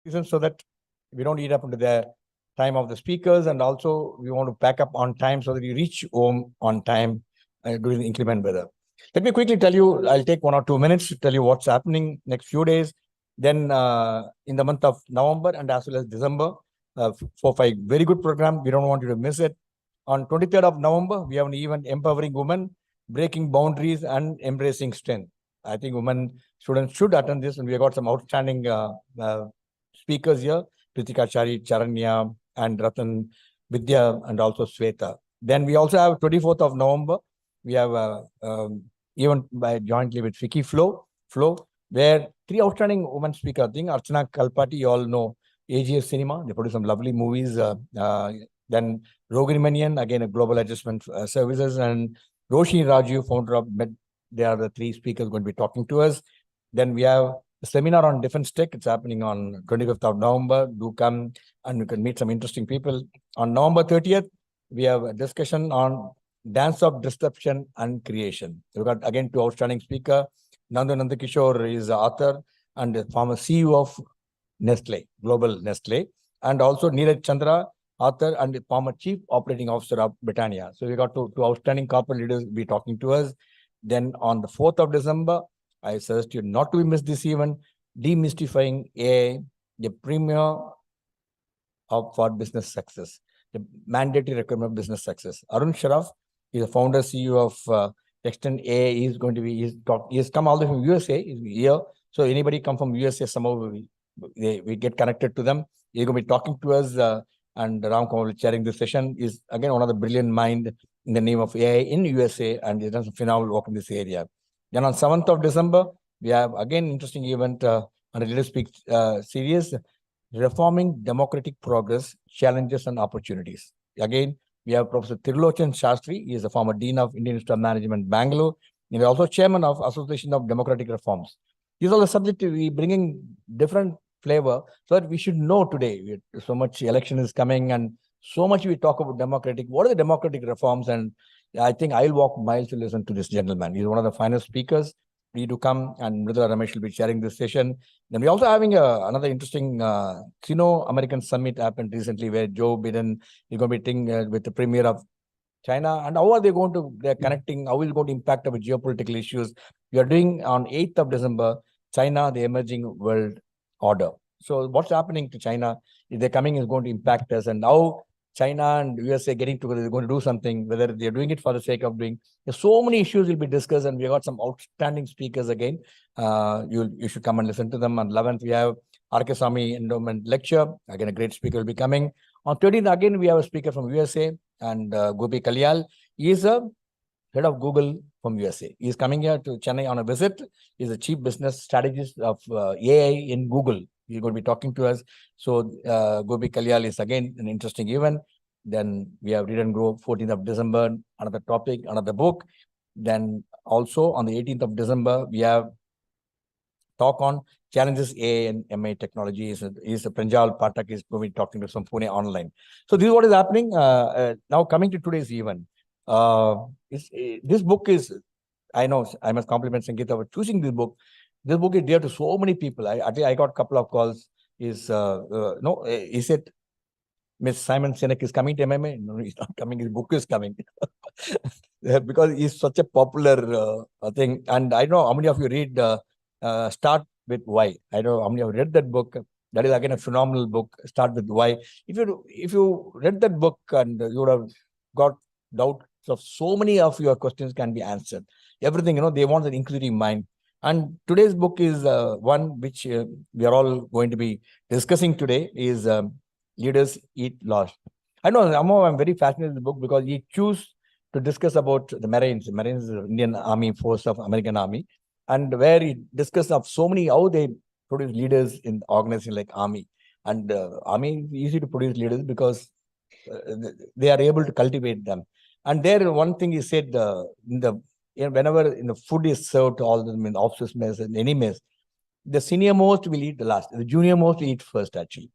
reasons so that we don't eat up into the time of the speakers, and also we want to pack up on time so that you reach home on time during the inclement weather. Let me quickly tell you, I'll take 1 or 2 minutes to tell you what's happening next few days. Then in the month of November and as well as December, 4-5 very good program. We don't want you to miss it. On 23rd of November, we have an event empowering women, breaking boundaries and embracing strength. I think women students should attend this, and we have got some outstanding speakers here: Pritika Chari, Charanya, and Ratan Vidya, and also Sweta. Then we also have 24th of November. We have event by jointly with Vicky Flow, where 3 outstanding women speakers. I think Archana Kalpati, you all know, AGS Cinema. They produce some lovely movies. Then Rogini Manian, again a global adjustment services, and Roshni Raju, founder of Med. They are the 3 speakers going to be talking to us. Then we have a seminar on defense tech. It's happening on 25th of November. Do come and you can meet some interesting people. On November 30th, we have a discussion on dance of disruption and creation. We've got again 2 outstanding speakers. Nandu Nandakishore is the author and the former CEO of Nestle, global Nestle, and also Neeraj Chandra, author and the former chief operating officer of Britannia. So we got 2 outstanding corporate leaders be talking to us. Then on the 4th of December, I suggest you not to miss this event, Demystifying AI, the premier for business success, the mandatory requirement of business success. Arun Sharaf is the founder, CEO of Extend AI. He's going to be, he's come all the way from USA, he's here. So anybody come from USA, somehow we get connected to them. He's going to be talking to us, and Ram Kumar chairing this session. Is again one of the brilliant mind in the name of AI in USA, and he's done some phenomenal work in this area. Then on 7th of December, we have again interesting event on a Leader Speak series, Reforming Democratic Progress, Challenges and Opportunities. Again, we have Professor Tirulochan Shastri. He is the former Dean of Indian Institute of Management, Bangalore. He is also Chairman of Association of Democratic Reforms. These are the subjects we bringing different flavor so that we should know today. So much election is coming and so much we talk about democratic. What are the democratic reforms? And I think I'll walk miles to listen to this gentleman. He's one of the finest speakers. Need to come, and Mridula Ramesh will be sharing this session. Then we're also having another interesting Sino-American summit happened recently where Joe Biden is going to be meeting with the premier of China. And how are they going to, they're connecting, how is it going to impact our geopolitical issues? We are doing on 8th of December, China, the emerging world order. So what's happening to China, if they're coming, is going to impact us, and how China and USA getting together, they're going to do something, whether they're doing it for the sake of doing. There's so many issues will be discussed, and we got some outstanding speakers again. You should come and listen to them. On 11th, we have R.K. Swamy Endowment Lecture. Again, a great speaker will be coming. On 13th, again, we have a speaker from USA, and Gopi Kalyal. He is a head of Google from USA. He is coming here to Chennai on a visit. He's the chief business strategist of AI in Google. He's going to be talking to us. So Gopi Kalyal is again an interesting event. Then we have Read and Grow, 14th of December, another topic, another book. Then also on the 18th of December, we have talk on challenges AI and MI technology. Is Pranjal Patak is going to be talking to some Pune online. So this is what is happening. Now coming to today's event. This book is, I know I must compliment Sangeeta for choosing this book. This book is dear to so many people. I got a couple of calls. Is it Miss Simon Sinek is coming to MMA? No, he's not coming. His book is coming because he's such a popular thing. And I know how many of you read Start with Why. I know how many of you read that book. That is again a phenomenal book. Start with Why. If you read that book, and you would have got doubts of so many of your questions can be answered. Everything, they want an inquisitive mind. And today's book is one which we are all going to be discussing today is Leaders Eat Last. I know I'm very fascinated with the book because he chose to discuss about the Marines. The Marines is the Indian Army force of American Army, and where he discussed of so many, how they produce leaders in organization like Army. And Army is easy to produce leaders because they are able to cultivate them. And there one thing he said, whenever food is served to all of them in the office mess and any mess, the senior most will eat the last. The junior most will eat first, actually.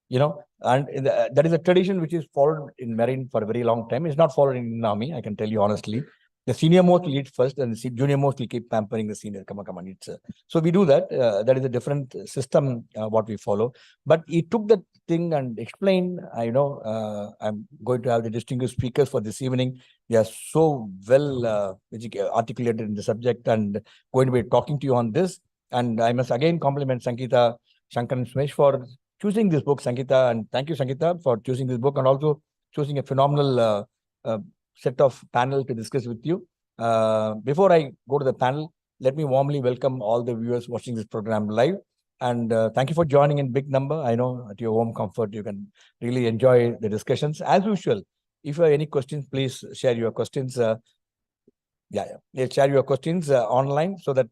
And that is a tradition which is followed in Marine for a very long time. It's not followed in Army, I can tell you honestly. The senior most will eat first, and the junior most will keep pampering the senior. Come on, come on, eat. So we do that. That is a different system what we follow. But he took that thing and explained. I'm going to have the distinguished speakers for this evening. They are so well articulated in the subject and going to be talking to you on this. And I must again compliment Sangeeta, Shankaran, and Sumesh for choosing this book, Sangeeta. And thank you, Sangeeta, for choosing this book and also choosing a phenomenal set of panel to discuss with you. Before I go to the panel, let me warmly welcome all the viewers watching this program live. And thank you for joining in big number. I know at your home comfort, you can really enjoy the discussions. As usual, if you have any questions, please share your questions. Share your questions online so that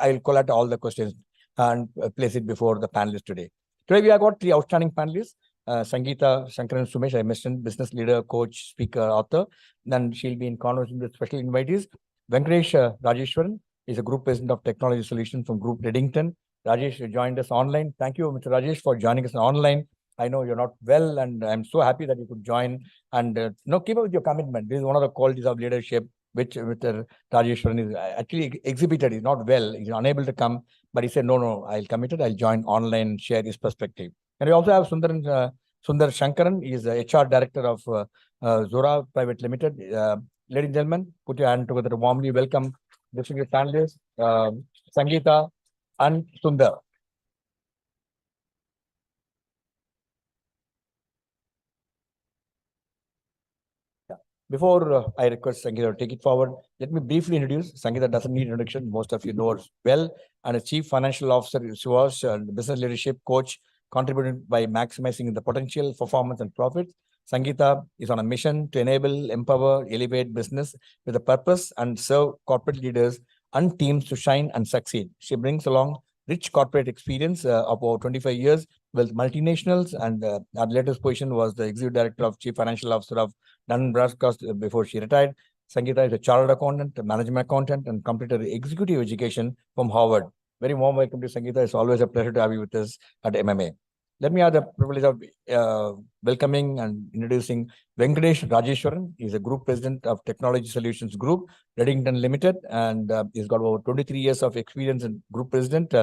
I'll collect all the questions and place it before the panelists today. Today, we have got three outstanding panelists. Sangeeta, Shankaran, Sumesh, I mentioned, business leader, coach, speaker, author. Then she'll be in conversation with special invitees. Venkatesh Rajeswaran is a group president of technology solutions from Group Redington. Rajesh joined us online. Thank you, Mr. Rajesh, for joining us online. I know you're not well, and I'm so happy that you could join. And keep up with your commitment. This is one of the qualities of leadership which Mr. Rajeshwaran is actually exhibited. He's not well. He's unable to come, but he said, no, I'll commit it. I'll join online and share his perspective. And we also have Sundar Shankaran. He is the HR director of Zuora Private Limited. Ladies and gentlemen, put your hand together to warmly welcome distinguished panelists, Sangeeta and Sundar. Before I request Sangeeta to take it forward, let me briefly introduce. Sangeeta doesn't need introduction. Most of you know her well. And a chief financial officer, she was a business leadership coach, contributed by maximizing the potential, performance, and profits. Sangeeta is on a mission to enable, empower, elevate business with a purpose and serve corporate leaders and teams to shine and succeed. She brings along rich corporate experience of over 25 years with multinationals, and her latest position was the executive director of chief financial officer of Dun & Bradstreet before she retired. Sangeeta is a chartered accountant, a management accountant, and completed executive education from Harvard. Very warm welcome to Sangeeta. It's always a pleasure to have you with us at MMA. Let me have the privilege of welcoming and introducing Venkatesh Rajeswaran. He's a group president of Technology Solutions Group, Redington Limited, and he's got over 23 years of experience in group president,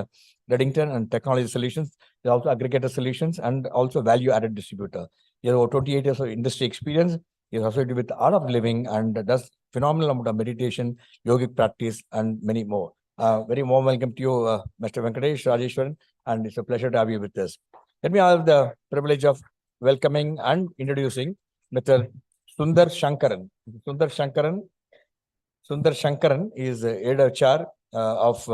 Redington and Technology Solutions. He's also aggregator solutions and also value-added distributor. He has over 28 years of industry experience. He is associated with Art of Living and does phenomenal amount of meditation, yogic practice, and many more. Very warm welcome to you, Mr. Venkatesh Rajeswaran, and it's a pleasure to have you with us. Let me have the privilege of welcoming and introducing Mr. Sundar Shankaran. Sundar Shankaran is head HR of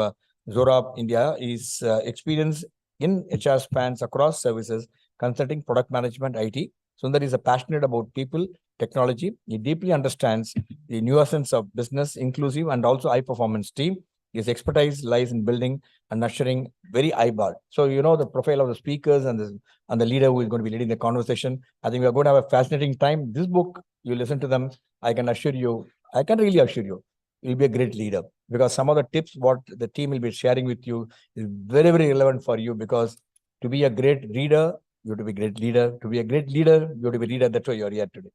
Zuora India. His experience in HR spans across services, consulting, product management, IT. Sundar is passionate about people, technology. He deeply understands the nuances of business, inclusive and also high-performance team. His expertise lies in building and nurturing very high bar. So you know the profile of the speakers and the leader who is going to be leading the conversation. I think we are going to have a fascinating time. This book, you listen to them, I can really assure you, you'll be a great leader, because some of the tips what the team will be sharing with you is very, very relevant for you, because to be a great reader, you have to be a great leader. To be a great leader, you have to be a leader. That's why you're here today.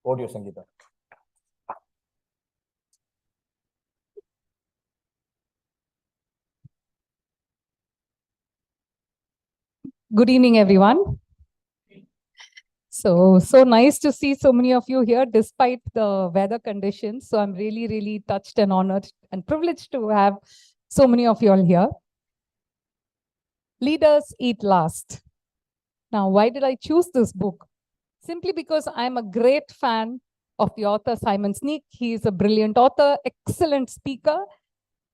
Over to you, Sangeeta. Good evening, everyone. So nice to see so many of you here despite the weather conditions. So I'm really, really touched and honored and privileged to have so many of you all here. Leaders eat last. Now, why did I choose this book? Simply because I'm a great fan of the author Simon Sinek. He is a brilliant author, excellent speaker.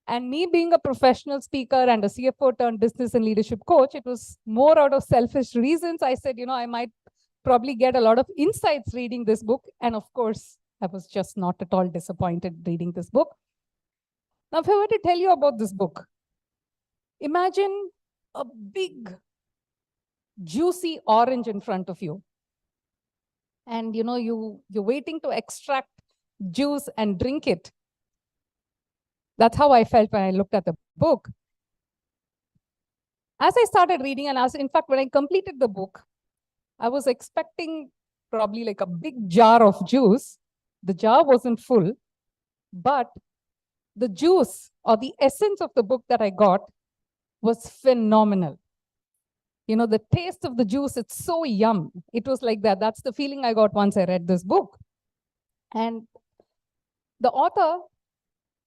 And me being a professional speaker and a CFO turned business and leadership coach, it was more out of selfish reasons. I said, I might probably get a lot of insights reading this book. And of course, I was just not at all disappointed reading this book. Now, if I were to tell you about this book, imagine a big, juicy orange in front of you. And, you're waiting to extract juice and drink it. That's how I felt when I looked at the book. As I started reading, and in fact, when I completed the book, I was expecting probably like a big jar of juice. The jar wasn't full. But the juice or the essence of the book that I got was phenomenal. You know, the taste of the juice, it's so yum. It was like that. That's the feeling I got once I read this book. And the author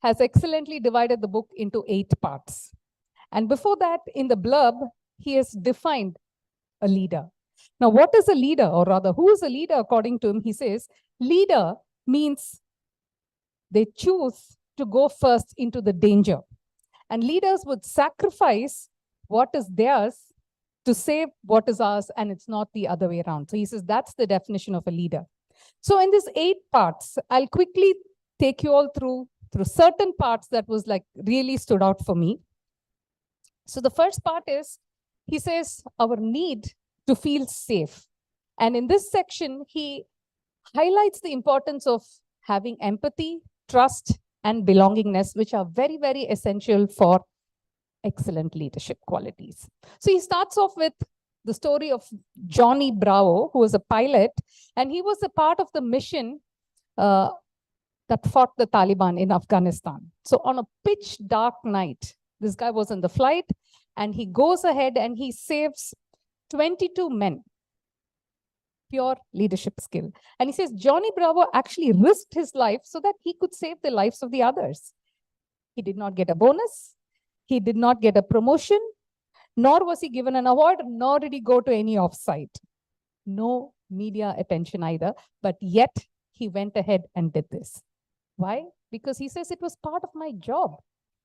has excellently divided the book into 8 parts. And before that, in the blurb, he has defined a leader. Now, what is a leader, or rather, who is a leader according to him? He says, leader means they choose to go first into the danger. And leaders would sacrifice what is theirs to save what is ours, and it's not the other way around. So he says that's the definition of a leader. So in these 8 parts, I'll quickly take you all through certain parts that was like really stood out for me. So the first part is, he says, our need to feel safe. And in this section, he highlights the importance of having empathy, trust, and belongingness, which are very, very essential for excellent leadership qualities. So he starts off with the story of Johnny Bravo, who was a pilot, and he was a part of the mission that fought the Taliban in Afghanistan. So on a pitch dark night, this guy was in the flight, and he goes ahead and he saves 22 men. Pure leadership skill. And he says Johnny Bravo actually risked his life so that he could save the lives of the others. He did not get a bonus. He did not get a promotion, nor was he given an award, nor did he go to any offsite. No media attention either, but yet he went ahead and did this. Why? Because he says it was part of my job.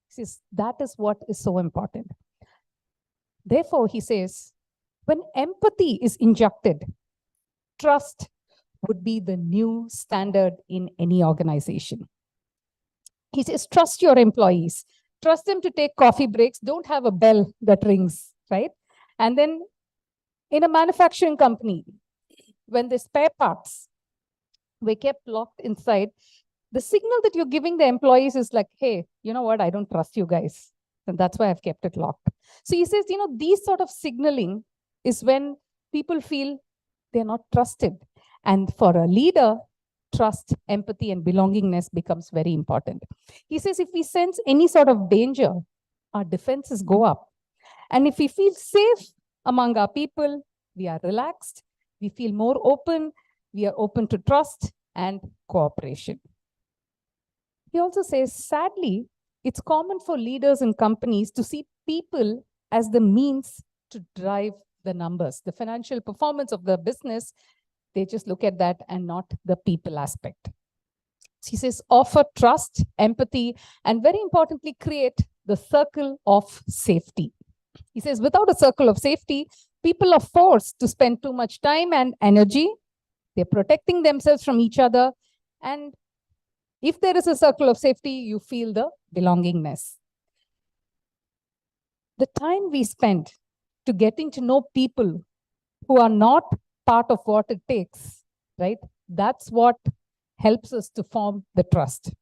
He says that is what is so important. Therefore, he says, when empathy is injected, trust would be the new standard in any organization. He says, trust your employees. Trust them to take coffee breaks. Don't have a bell that rings, right? And then in a manufacturing company, when the spare parts were kept locked inside, the signal that you're giving the employees is like, hey, you know what? I don't trust you guys. And that's why I've kept it locked. So he says, you know, these sort of signaling is when people feel they're not trusted. And for a leader, trust, empathy, and belongingness becomes very important. He says if we sense any sort of danger, our defenses go up. And if we feel safe among our people, we are relaxed, we feel more open, we are open to trust and cooperation. He also says, sadly, it's common for leaders in companies to see people as the means to drive the numbers, the financial performance of the business. They just look at that and not the people aspect. So he says, offer trust, empathy, and very importantly, create the circle of safety. He says, without a circle of safety, people are forced to spend too much time and energy. They're protecting themselves from each other. And if there is a circle of safety, you feel the belongingness. The time we spend to getting to know people who are not part of what it takes, right? That's what helps us to form the trust.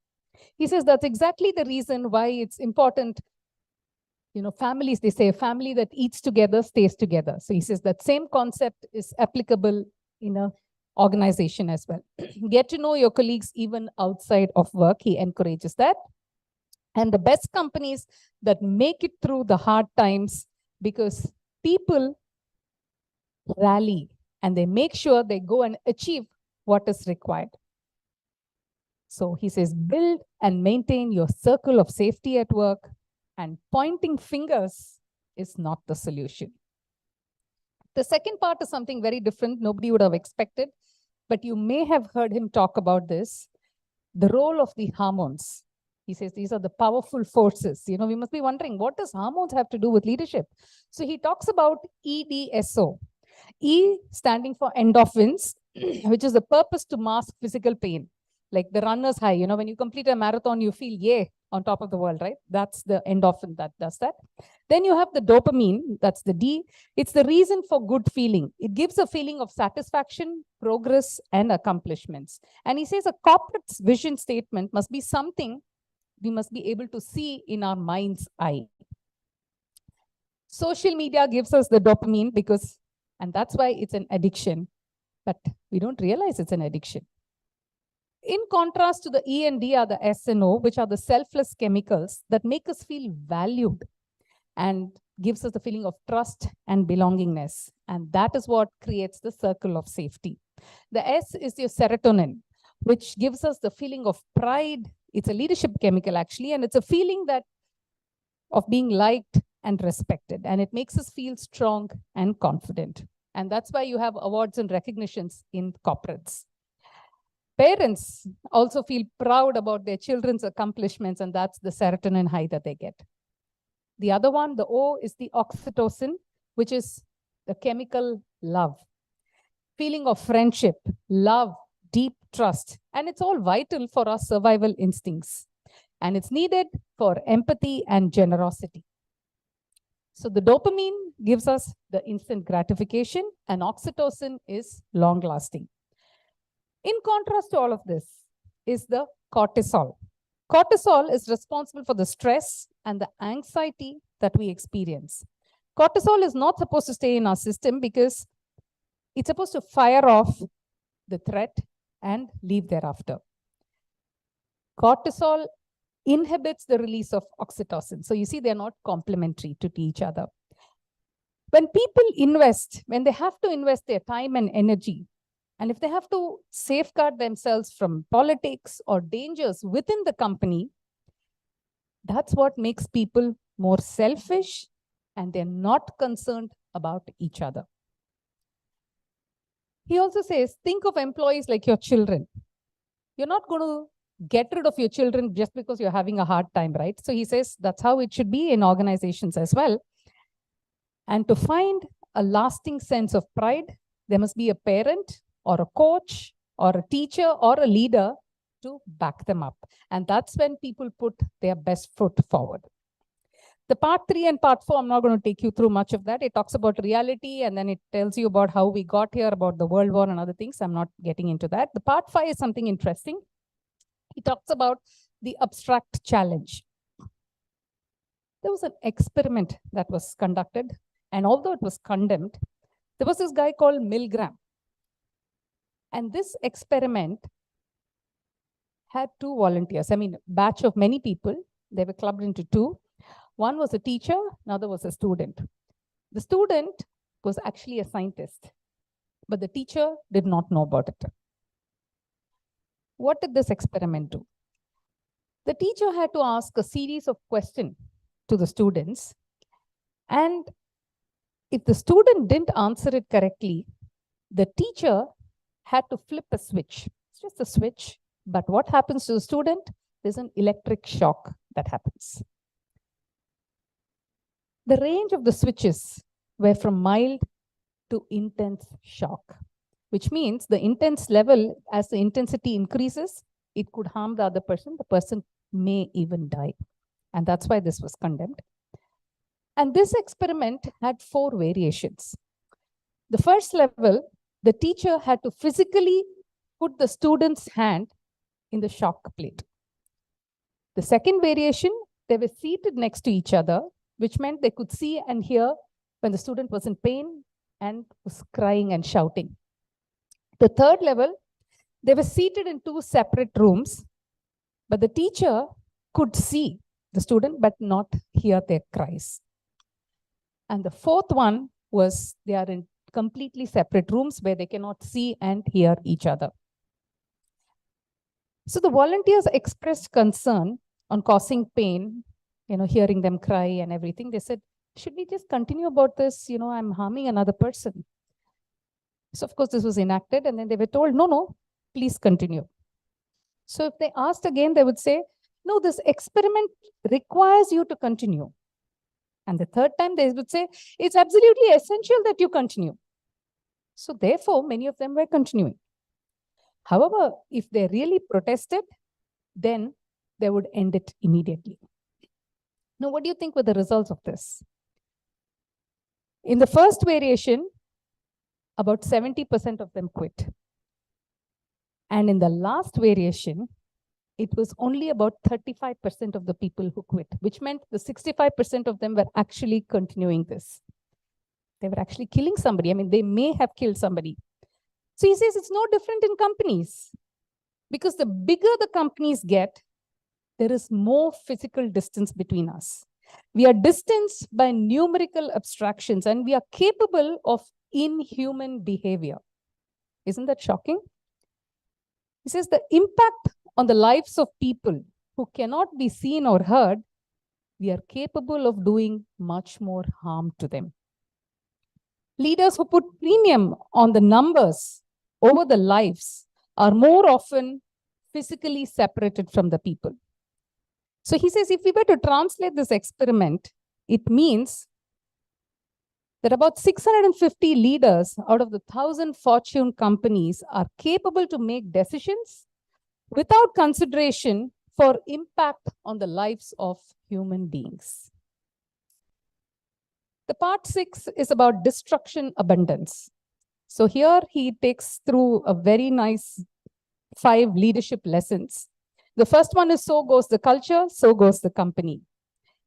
He says that's exactly the reason why it's important. You know, families, they say a family that eats together stays together. So he says that same concept is applicable in a organization as well. Get to know your colleagues even outside of work. He encourages that. And the best companies that make it through the hard times because people rally and they make sure they go and achieve what is required. So he says, build and maintain your circle of safety at work, and pointing fingers is not the solution. The second part is something very different. Nobody would have expected, but you may have heard him talk about this, the role of the hormones. He says these are the powerful forces. You know, we must be wondering, what does hormones have to do with leadership? So he talks about EDSO. E standing for endorphins, which is the purpose to mask physical pain. Like the runner's high, you know, when you complete a marathon, you feel yay on top of the world, right? That's the endorphin that does that. Then you have the dopamine, that's the D. It's the reason for good feeling. It gives a feeling of satisfaction, progress, and accomplishments. And he says a corporate's vision statement must be something we must be able to see in our mind's eye. Social media gives us the dopamine because, and that's why it's an addiction, but we don't realize it's an addiction. In contrast to the E and D are the S and O, which are the selfless chemicals that make us feel valued and gives us the feeling of trust and belongingness. And that is what creates the circle of safety. The S is your serotonin, which gives us the feeling of pride. It's a leadership chemical, actually, and it's a feeling that of being liked and respected. And it makes us feel strong and confident. And that's why you have awards and recognitions in corporates. Parents also feel proud about their children's accomplishments, and that's the serotonin high that they get. The other one, the O, is the oxytocin, which is the chemical love. Feeling of friendship, love, deep trust. And it's all vital for our survival instincts. And it's needed for empathy and generosity. So the dopamine gives us the instant gratification, and oxytocin is long-lasting. In contrast to all of this is the cortisol. Cortisol is responsible for the stress and the anxiety that we experience. Cortisol is not supposed to stay in our system because it's supposed to fire off the threat and leave thereafter. Cortisol inhibits the release of oxytocin. So you see, they're not complementary to each other. When people invest, when they have to invest their time and energy, and if they have to safeguard themselves from politics or dangers within the company, that's what makes people more selfish, and they're not concerned about each other. He also says, think of employees like your children. You're not going to get rid of your children just because you're having a hard time, right? So he says that's how it should be in organizations as well. And to find a lasting sense of pride, there must be a parent or a coach or a teacher or a leader to back them up. And that's when people put their best foot forward. The part 3 and part 4, I'm not going to take you through much of that. It talks about reality, and then it tells you about how we got here, about the World War and other things. I'm not getting into that. The part 5 is something interesting. He talks about the abstract challenge. There was an experiment that was conducted, and although it was condemned, there was this guy called Milgram. And this experiment had 2 volunteers. I mean, a batch of many people. They were clubbed into 2. One was a teacher, another was a student. The student was actually a scientist, but the teacher did not know about it. What did this experiment do? The teacher had to ask a series of questions to the students, and if the student didn't answer it correctly, the teacher had to flip a switch. It's just a switch, but what happens to the student? There's an electric shock that happens. The range of the switches were from mild to intense shock, which means the intense level, as the intensity increases, it could harm the other person. The person may even die. And that's why this was condemned. And this experiment had 4 variations. The first level, the teacher had to physically put the student's hand in the shock plate. The second variation, they were seated next to each other, which meant they could see and hear when the student was in pain and was crying and shouting. The third level, they were seated in 2 separate rooms, but the teacher could see the student but not hear their cries. And the fourth one was they are in completely separate rooms where they cannot see and hear each other. So the volunteers expressed concern on causing pain, hearing them cry and everything. They said, should we just continue about this? I'm harming another person. So of course this was enacted, and then they were told, no, please continue. So if they asked again, they would say, no, this experiment requires you to continue. And the third time they would say, it's absolutely essential that you continue. So therefore, many of them were continuing. However, if they really protested, then they would end it immediately. Now, what do you think were the results of this? In the first variation, about 70% of them quit. And in the last variation, it was only about 35% of the people who quit, which meant the 65% of them were actually continuing this. They were actually killing somebody. I mean, they may have killed somebody. So he says it's no different in companies. Because the bigger the companies get, there is more physical distance between us. We are distanced by numerical abstractions and we are capable of inhuman behavior. Isn't that shocking? He says the impact on the lives of people who cannot be seen or heard, we are capable of doing much more harm to them. Leaders who put premium on the numbers over the lives are more often physically separated from the people. So he says, if we were to translate this experiment, it means that about 650 leaders out of the 1,000 Fortune companies are capable to make decisions without consideration for impact on the lives of human beings. The part 6 is about destruction abundance. So here he takes through a very nice 5 leadership lessons. The first one is, so goes the culture, so goes the company.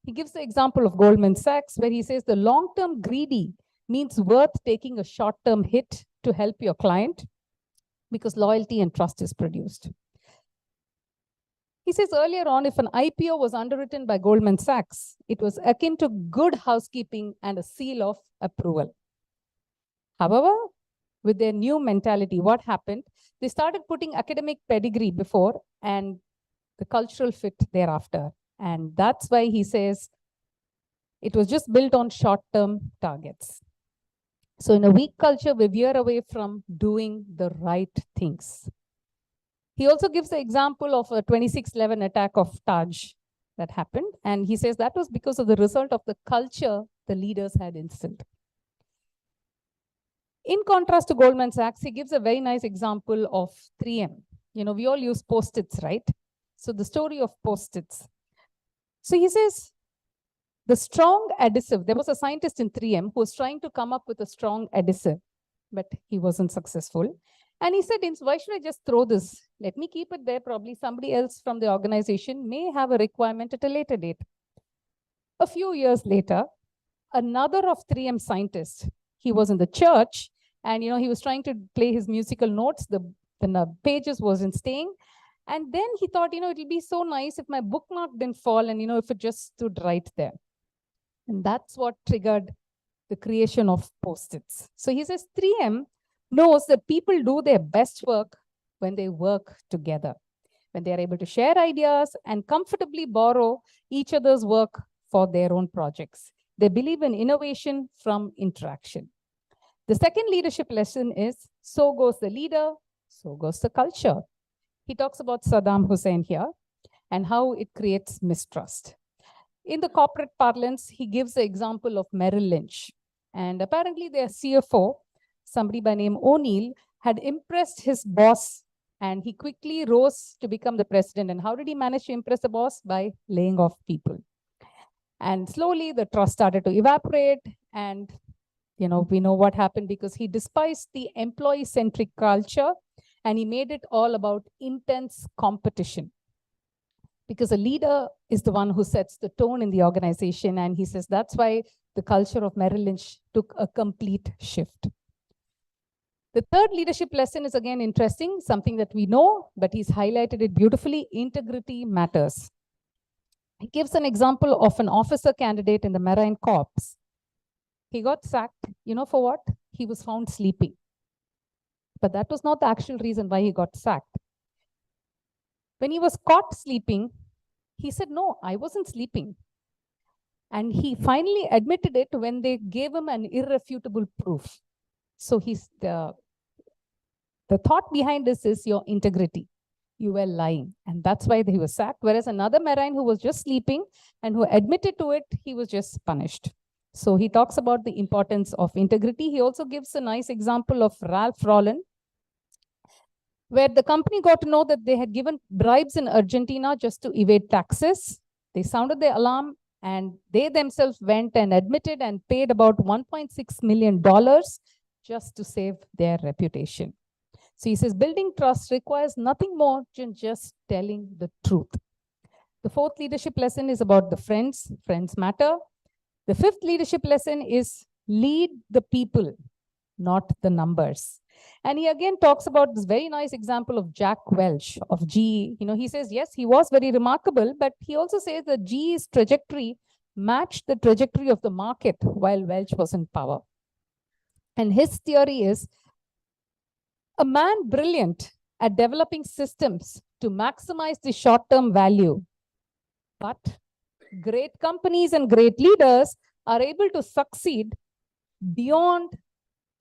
He gives the example of Goldman Sachs, where he says the long-term greedy means worth taking a short-term hit to help your client because loyalty and trust is produced. He says earlier on, if an IPO was underwritten by Goldman Sachs, it was akin to good housekeeping and a seal of approval. However, with their new mentality, what happened? They started putting academic pedigree before and the cultural fit thereafter. And that's why he says it was just built on short-term targets. So in a weak culture, we veer away from doing the right things. He also gives the example of a 26/11 attack of Taj that happened. And he says that was because of the result of the culture the leaders had instilled. In contrast to Goldman Sachs, he gives a very nice example of 3M. You know, we all use Post-its, right? So the story of Post-its. So he says, the strong adhesive, there was a scientist in 3M who was trying to come up with a strong adhesive, but he wasn't successful. And he said, why should I just throw this? Let me keep it there. Probably somebody else from the organization may have a requirement at a later date. A few years later, another of 3M scientists, he was in the church and, he was trying to play his musical notes. The pages wasn't staying. And then he thought, it would be so nice if my bookmark didn't fall and, if it just stood right there. And that's what triggered the creation of Post-its. So he says 3M knows that people do their best work when they work together, when they are able to share ideas and comfortably borrow each other's work for their own projects. They believe in innovation from interaction. The second leadership lesson is, so goes the leader, so goes the culture. He talks about Saddam Hussein here and how it creates mistrust. In the corporate parlance, he gives the example of Merrill Lynch. And apparently their CFO, somebody by name O'Neill, had impressed his boss and he quickly rose to become the president. And how did he manage to impress the boss? By laying off people. And slowly the trust started to evaporate. And, we know what happened because he despised the employee-centric culture and he made it all about intense competition. Because a leader is the one who sets the tone in the organization. And he says that's why the culture of Merrill Lynch took a complete shift. The third leadership lesson is again interesting, something that we know, but he's highlighted it beautifully. Integrity matters. He gives an example of an officer candidate in the Marine Corps. He got sacked, for what? He was found sleeping. But that was not the actual reason why he got sacked. When he was caught sleeping, he said, no, I wasn't sleeping. And he finally admitted it when they gave him an irrefutable proof. So the thought behind this is your integrity. You were lying. And that's why he was sacked. Whereas another Marine who was just sleeping and who admitted to it, he was just punished. So he talks about the importance of integrity. He also gives a nice example of Ralph Lauren, where the company got to know that they had given bribes in Argentina just to evade taxes. They sounded the alarm and they themselves went and admitted and paid about $1.6 million just to save their reputation. So he says, building trust requires nothing more than just telling the truth. The fourth leadership lesson is about the friends. Friends matter. The fifth leadership lesson is lead the people, not the numbers. And he again talks about this very nice example of Jack Welch of GE. He says, yes, he was very remarkable, but he also says that GE's trajectory matched the trajectory of the market while Welch was in power. And his theory is a man brilliant at developing systems to maximize the short-term value, but great companies and great leaders are able to succeed beyond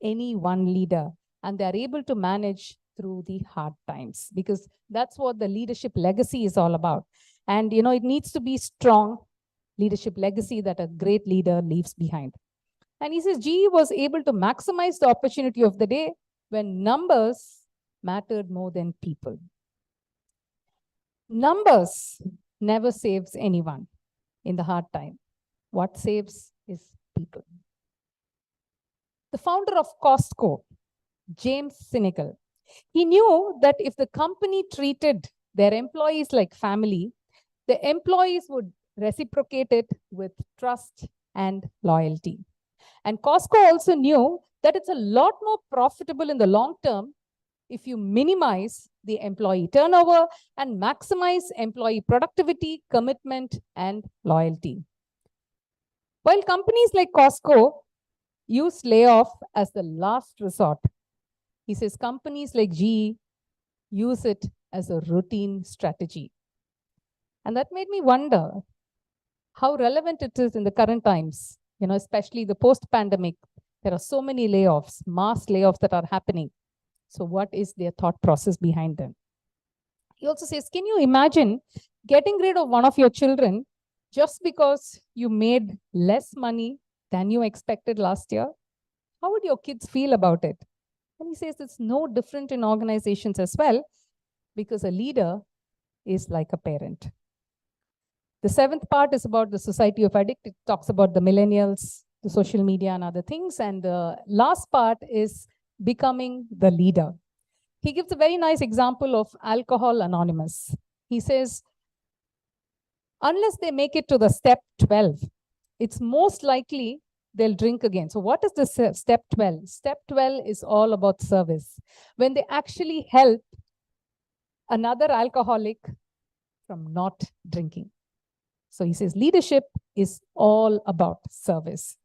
any one leader, and they're able to manage through the hard times, because that's what the leadership legacy is all about. And it needs to be strong leadership legacy that a great leader leaves behind. And he says GE was able to maximize the opportunity of the day when numbers mattered more than people. Numbers never saves anyone in the hard time. What saves is people. The founder of Costco, James Sinek, he knew that if the company treated their employees like family, the employees would reciprocate it with trust and loyalty. And Costco also knew that it's a lot more profitable in the long term if you minimize the employee turnover and maximize employee productivity, commitment, and loyalty. While companies like Costco use layoff as the last resort, he says companies like GE use it as a routine strategy. And that made me wonder how relevant it is in the current times, especially the post-pandemic. There are so many layoffs, mass layoffs that are happening. So what is their thought process behind them? He also says, can you imagine getting rid of one of your children just because you made less money than you expected last year? How would your kids feel about it? And he says it's no different in organizations as well, because a leader is like a parent. The seventh part is about the society of addict. It talks about the millennials, the social media and other things. And the last part is becoming the leader. He gives a very nice example of Alcohol Anonymous. He says, unless they make it to the step 12, it's most likely they'll drink again. So what is the step 12? Step 12 is all about service. When they actually help another alcoholic from not drinking. So he says leadership is all about service.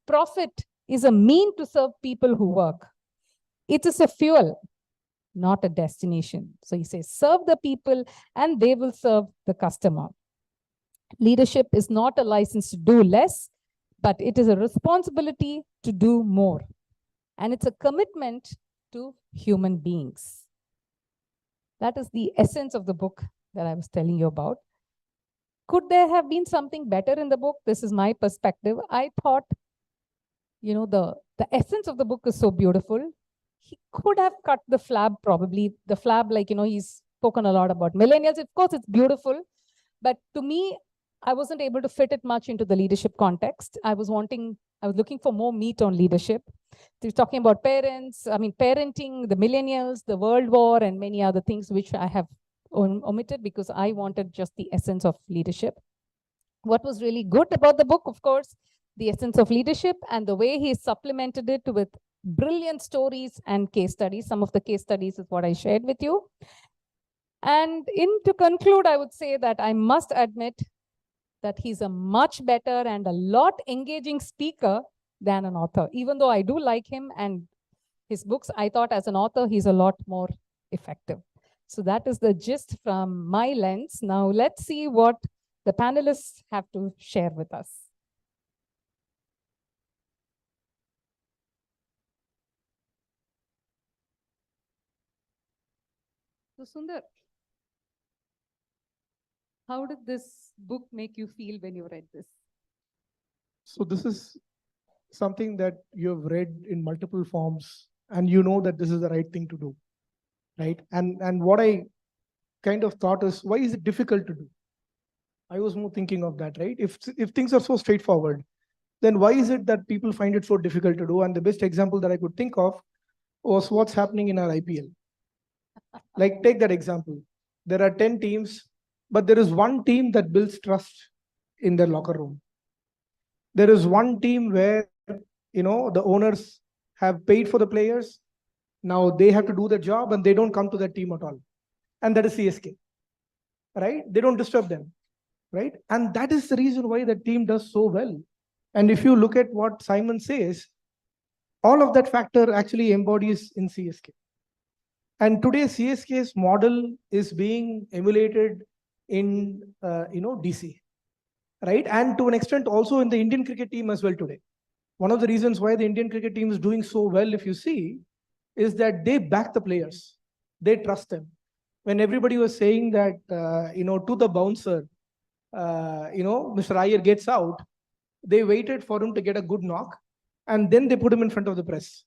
Profit is a mean to serve people who work. It is a fuel, not a destination. So he says serve the people and they will serve the customer. Leadership is not a license to do less, but it is a responsibility to do more. And it's a commitment to human beings. That is the essence of the book that I was telling you about. Could there have been something better in the book? This is my perspective. I thought, the essence of the book is so beautiful. He could have cut the flab probably. The flab, he's spoken a lot about millennials. Of course, it's beautiful. But to me, I wasn't able to fit it much into the leadership context. I was looking for more meat on leadership. He's talking about parenting, the millennials, the world war, and many other things, which I have omitted because I wanted just the essence of leadership. What was really good about the book, of course, the essence of leadership and the way he supplemented it with brilliant stories and case studies. Some of the case studies is what I shared with you. And to conclude, I would say that I must admit that he's a much better and a lot engaging speaker than an author. Even though I do like him and his books, I thought as an author, he's a lot more effective. So that is the gist from my lens. Now let's see what the panelists have to share with us. So Sundar, how did this book make you feel when you read this? So this is something that you have read in multiple forms and you know that this is the right thing to do, right? And what I kind of thought is, why is it difficult to do? I was more thinking of that, right? If things are so straightforward, then why is it that people find it so difficult to do? And the best example that I could think of was what's happening in our IPL. Like, take that example. There are 10 teams, but there is one team that builds trust in their locker room. There is one team where, the owners have paid for the players. Now they have to do their job and they don't come to that team at all. And that is CSK, right? They don't disturb them, right? And that is the reason why the team does so well. And if you look at what Simon says, all of that factor actually embodies in CSK. And today CSK's model is being emulated in DC, right? And to an extent also in the Indian cricket team as well today. One of the reasons why the Indian cricket team is doing so well, if you see, is that they back the players. They trust them. When everybody was saying that, to the bouncer, Mr. Iyer gets out, they waited for him to get a good knock and then they put him in front of the press.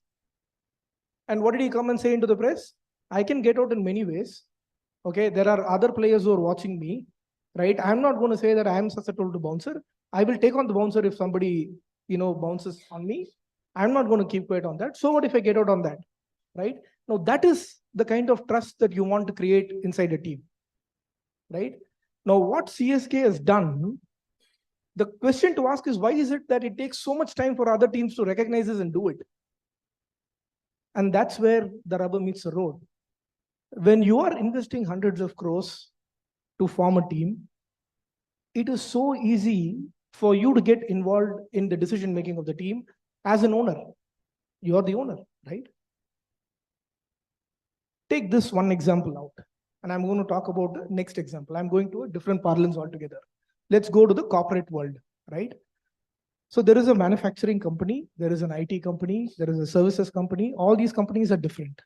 And what did he come and say into the press? I can get out in many ways. Okay, there are other players who are watching me, right? I'm not going to say that I am susceptible to bouncer. I will take on the bouncer if somebody, bounces on me. I'm not going to keep quiet on that. So what if I get out on that, right? Now that is the kind of trust that you want to create inside a team, right? Now what CSK has done, the question to ask is, why is it that it takes so much time for other teams to recognize this and do it? And that's where the rubber meets the road. When you are investing hundreds of crores to form a team, it is so easy for you to get involved in the decision making of the team as an owner. You are the owner, right? Take this one example out, and I'm going to talk about the next example. I'm going to a different parlance altogether. Let's go to the corporate world, right? So there is a manufacturing company, there is an IT company, there is a services company. All these companies are different.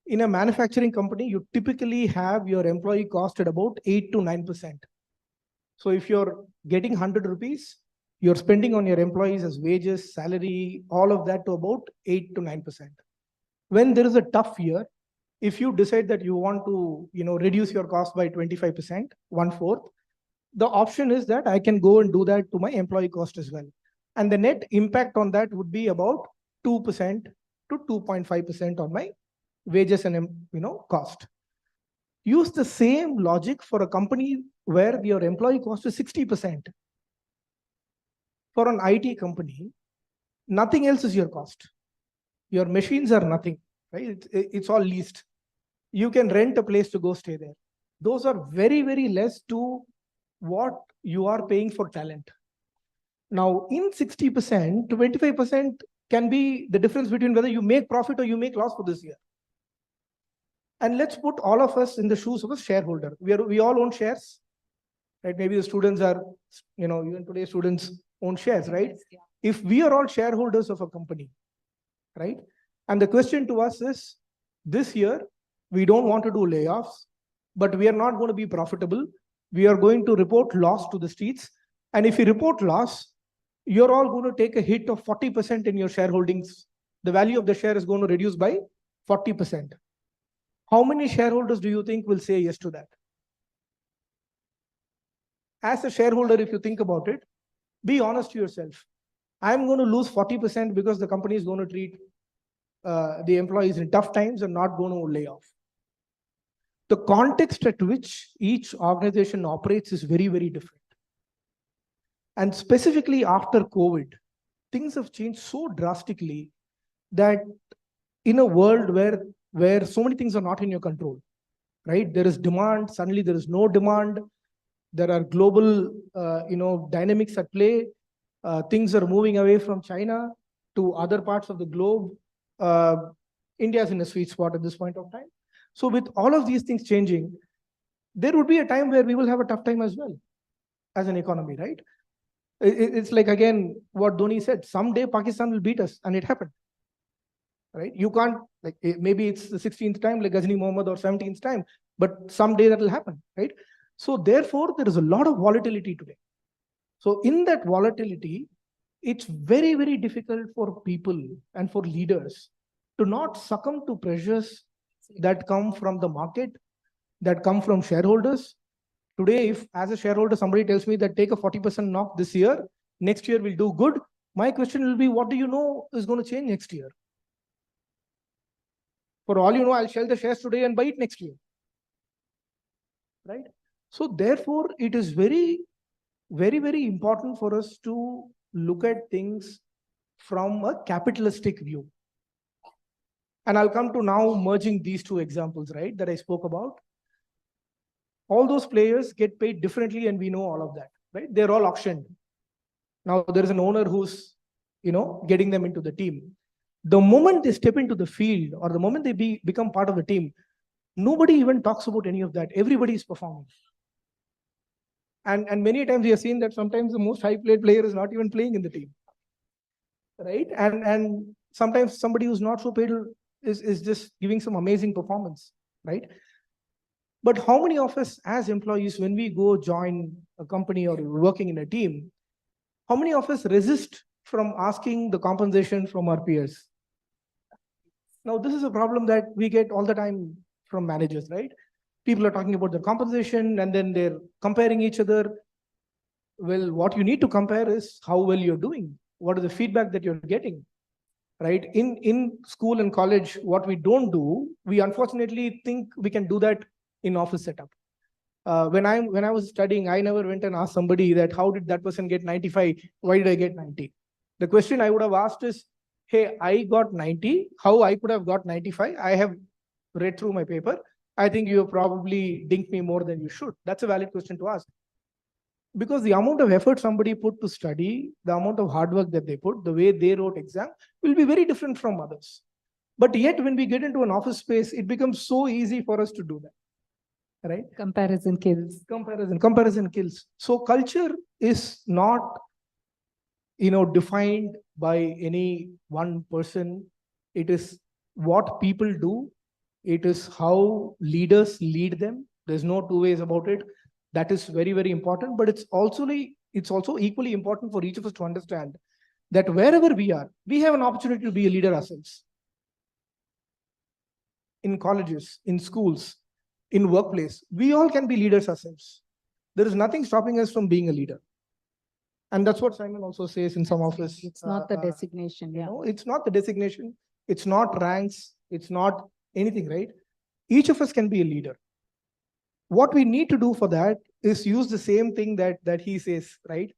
In a manufacturing company, you typically have your employee cost at about 8 to 9%. So if you're getting 100 rupees, you're spending on your employees as wages, salary, all of that to about 8 to 9%. When there is a tough year, if you decide that you want to, reduce your cost by 25%, 1/4, the option is that I can go and do that to my employee cost as well. And the net impact on that would be about 2% to 2.5% on my wages and cost. Use the same logic for a company where your employee cost is 60%. For an IT company, nothing else is your cost. Your machines are nothing, right? It's all leased. You can rent a place to go stay there. Those are very, very less to what you are paying for talent. Now, in 60%, 25% can be the difference between whether you make profit or you make loss for this year. And let's put all of us in the shoes of a shareholder. We all own shares, right? Maybe the students are, even today students own shares, right? Yeah. If we are all shareholders of a company, right? And the question to us is, this year, we don't want to do layoffs, but we are not going to be profitable. We are going to report loss to the streets. And if you report loss, you're all going to take a hit of 40% in your shareholdings. The value of the share is going to reduce by 40%. How many shareholders do you think will say yes to that? As a shareholder, if you think about it, be honest to yourself. I'm going to lose 40% because the company is going to treat the employees in tough times and not going to lay off. The context at which each organization operates is very, very different. And specifically after COVID, things have changed so drastically that in a world where so many things are not in your control, right? There is demand, suddenly there is no demand. There are global, dynamics at play. Things are moving away from China to other parts of the globe. India is in a sweet spot at this point of time. So with all of these things changing, there would be a time where we will have a tough time as well as an economy, right? It's like, again, what Dhoni said, someday Pakistan will beat us, and it happened, right? You can't, maybe it's the 16th time, like Ghazni Mohammed, or 17th time, but someday that will happen, right? So therefore, there is a lot of volatility today. So in that volatility, it's very, very difficult for people and for leaders to not succumb to pressures that come from the market, that come from shareholders. Today, if as a shareholder, somebody tells me that take a 40% knock this year, next year we'll do good, my question will be, what do you know is going to change next year? For all you know, I'll sell the shares today and buy it next year, right? So therefore, it is very, very, very important for us to look at things from a capitalistic view. And I'll come to now merging these two examples, right, that I spoke about. All those players get paid differently, and we know all of that, right? They're all auctioned. Now there is an owner who's, getting them into the team. The moment they step into the field, or the moment they become part of the team, nobody even talks about any of that. Everybody is performing. And many times we have seen that sometimes the most high paid player is not even playing in the team, right? And sometimes somebody who's not so paid is just giving some amazing performance, right? But how many of us as employees, when we go join a company or working in a team, how many of us resist from asking the compensation from our peers? Now, this is a problem that we get all the time from managers, right? People are talking about their compensation, and then they're comparing each other. Well, what you need to compare is how well you're doing. What is the feedback that you're getting, right? In school and college, what we don't do, we unfortunately think we can do that in office setup. When I was studying, I never went and asked somebody that how did that person get 95? Why did I get 90? The question I would have asked is, hey, I got 90. How I could have got 95? I have read through my paper. I think you have probably dinked me more than you should. That's a valid question to ask. Because the amount of effort somebody put to study, the amount of hard work that they put, the way they wrote exam will be very different from others. But yet, when we get into an office space, it becomes so easy for us to do that, right? Comparison kills. Comparison kills. So culture is not, defined by any one person. It is what people do. It is how leaders lead them. There's no two ways about it. That is very, very important. But it's also equally important for each of us to understand that wherever we are, we have an opportunity to be a leader ourselves. In colleges, in schools, in workplace, we all can be leaders ourselves. There is nothing stopping us from being a leader. And that's what Simon also says in some of his. It's not the designation. Yeah. It's not the designation. It's not ranks. It's not anything, right? Each of us can be a leader. What we need to do for that is use the same thing that he says, right?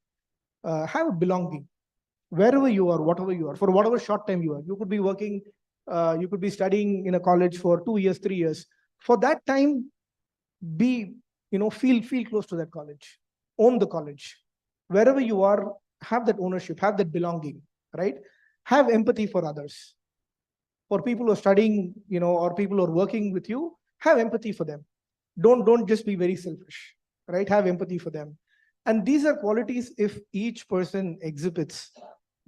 Have a belonging. Wherever you are, whatever you are, for whatever short time you are. You could be working, you could be studying in a college for 2 years, 3 years. For that time, feel close to that college. Own the college. Wherever you are, have that ownership, have that belonging, right? Have empathy for others. For people who are studying, or people who are working with you, have empathy for them. Don't just be very selfish, right? Have empathy for them. And these are qualities, if each person exhibits,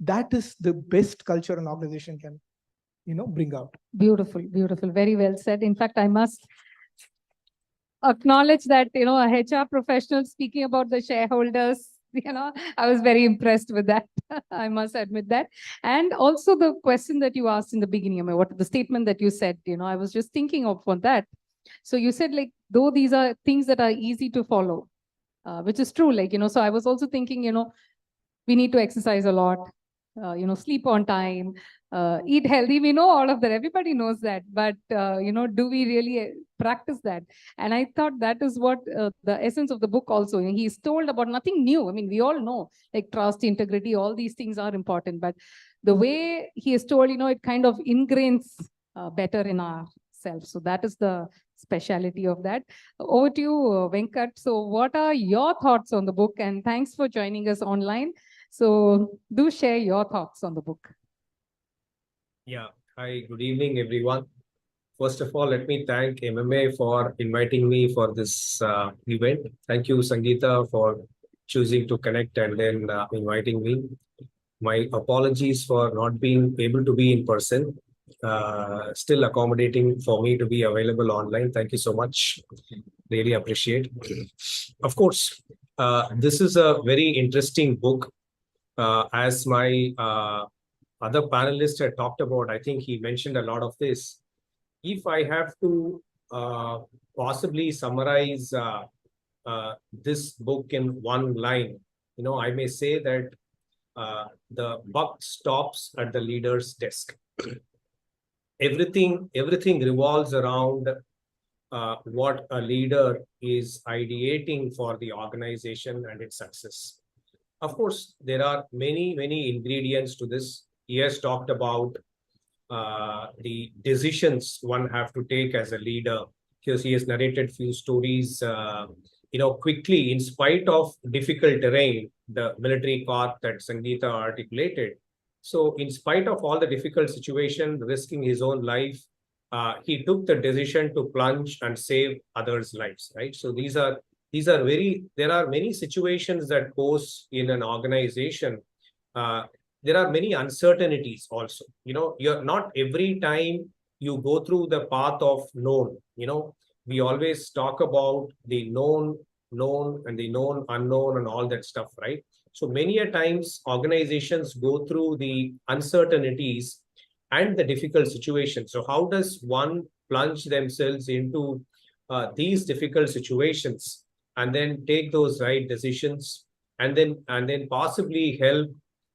that is the best culture an organization can, bring out. Beautiful, beautiful. Very well said. In fact, I must acknowledge that, a HR professional speaking about the shareholders, I was very impressed with that. I must admit that. And also the question that you asked in the beginning, what the statement that you said, I was just thinking of on that. So you said, like, though these are things that are easy to follow, which is true. Like, so I was also thinking, we need to exercise a lot, sleep on time, eat healthy. We know all of that. Everybody knows that. But, do we really practice that? And I thought that is what the essence of the book also. He's told about nothing new. I mean, we all know, like trust, integrity, all these things are important. But the way he is told, it kind of ingrains better in ourselves. So that is the speciality of that. Over to you, Venkat. So what are your thoughts on the book? And thanks for joining us online. So do share your thoughts on the book. Yeah. Hi, good evening, everyone. First of all, let me thank MMA for inviting me for this event. Thank you, Sangeeta, for choosing to connect and then inviting me. My apologies for not being able to be in person. Still accommodating for me to be available online. Thank you so much. Really appreciate. Of course, this is a very interesting book. As my other panelist had talked about, I think he mentioned a lot of this. If I have to possibly summarize this book in one line, I may say that the buck stops at the leader's desk. Everything revolves around what a leader is ideating for the organization and its success. Of course, there are many ingredients to this. He has talked about the decisions one have to take as a leader, because he has narrated few stories, quickly, in spite of difficult terrain, the military path that Sangeeta articulated. So in spite of all the difficult situation, risking his own life, he took the decision to plunge and save others' lives, right? So these are there are many situations that pose in an organization. There are many uncertainties also. You're not every time you go through the path of known. We always talk about the known, and the known, unknown, and all that stuff, right? So many a times organizations go through the uncertainties and the difficult situations. So how does one plunge themselves into these difficult situations and then take those right decisions, and then possibly help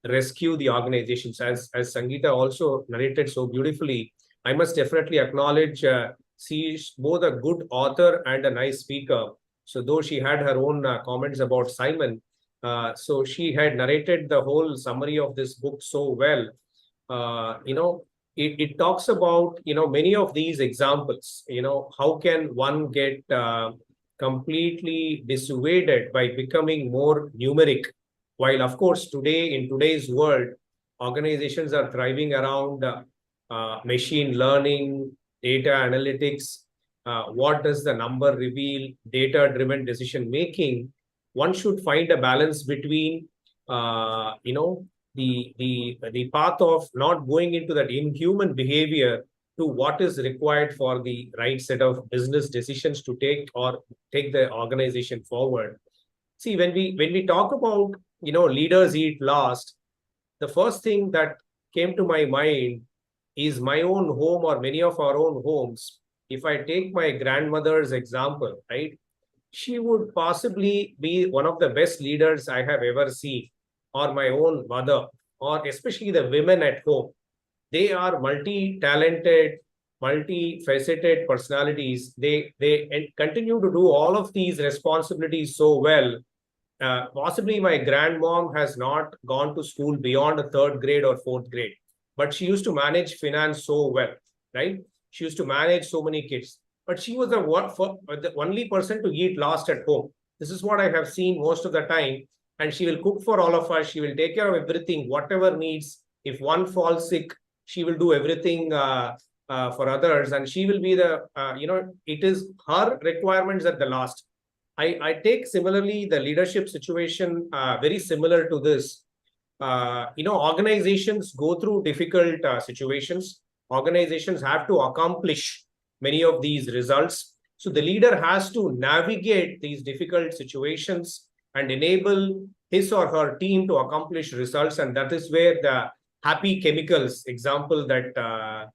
rescue the organizations? As Sangeeta also narrated so beautifully, I must definitely acknowledge she is both a good author and a nice speaker. So though she had her own comments about Simon, so she had narrated the whole summary of this book so well. It talks about, many of these examples, how can one get completely dissuaded by becoming more numeric? While, of course, today, in today's world, organizations are thriving around machine learning, data analytics. What does the number reveal? Data-driven decision making. One should find a balance between, the path of not going into that inhuman behavior to what is required for the right set of business decisions to take, or take the organization forward. See, when we talk about, leaders eat last, the first thing that came to my mind is my own home, or many of our own homes. If I take my grandmother's example, right, she would possibly be one of the best leaders I have ever seen, or my own mother, or especially the women at home. They are multi-talented, multi-faceted personalities. They continue to do all of these responsibilities so well. Possibly my grandmom has not gone to school beyond a 3rd grade or 4th grade, but she used to manage finance so well, right? She used to manage so many kids, but she was the only person to eat last at home. This is what I have seen most of the time. And she will cook for all of us. She will take care of everything, whatever needs. If one falls sick, she will do everything for others. And she will be the, it is her requirements at the last. I take similarly the leadership situation very similar to this. Organizations go through difficult situations. Organizations have to accomplish many of these results. So the leader has to navigate these difficult situations and enable his or her team to accomplish results. And that is where the happy chemicals example that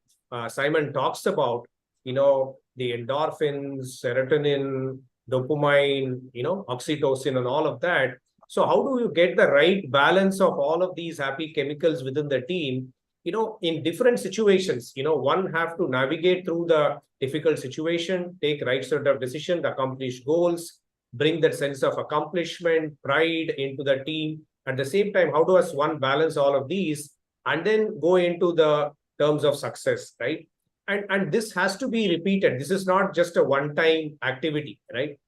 Simon talks about, the endorphins, serotonin, dopamine, oxytocin, and all of that. So how do you get the right balance of all of these happy chemicals within the team? In different situations, one have to navigate through the difficult situation, take right sort of decision, accomplish goals, bring that sense of accomplishment, pride into the team. At the same time, how does one balance all of these and then go into the terms of success, right? And this has to be repeated. This is not just a one-time activity, right?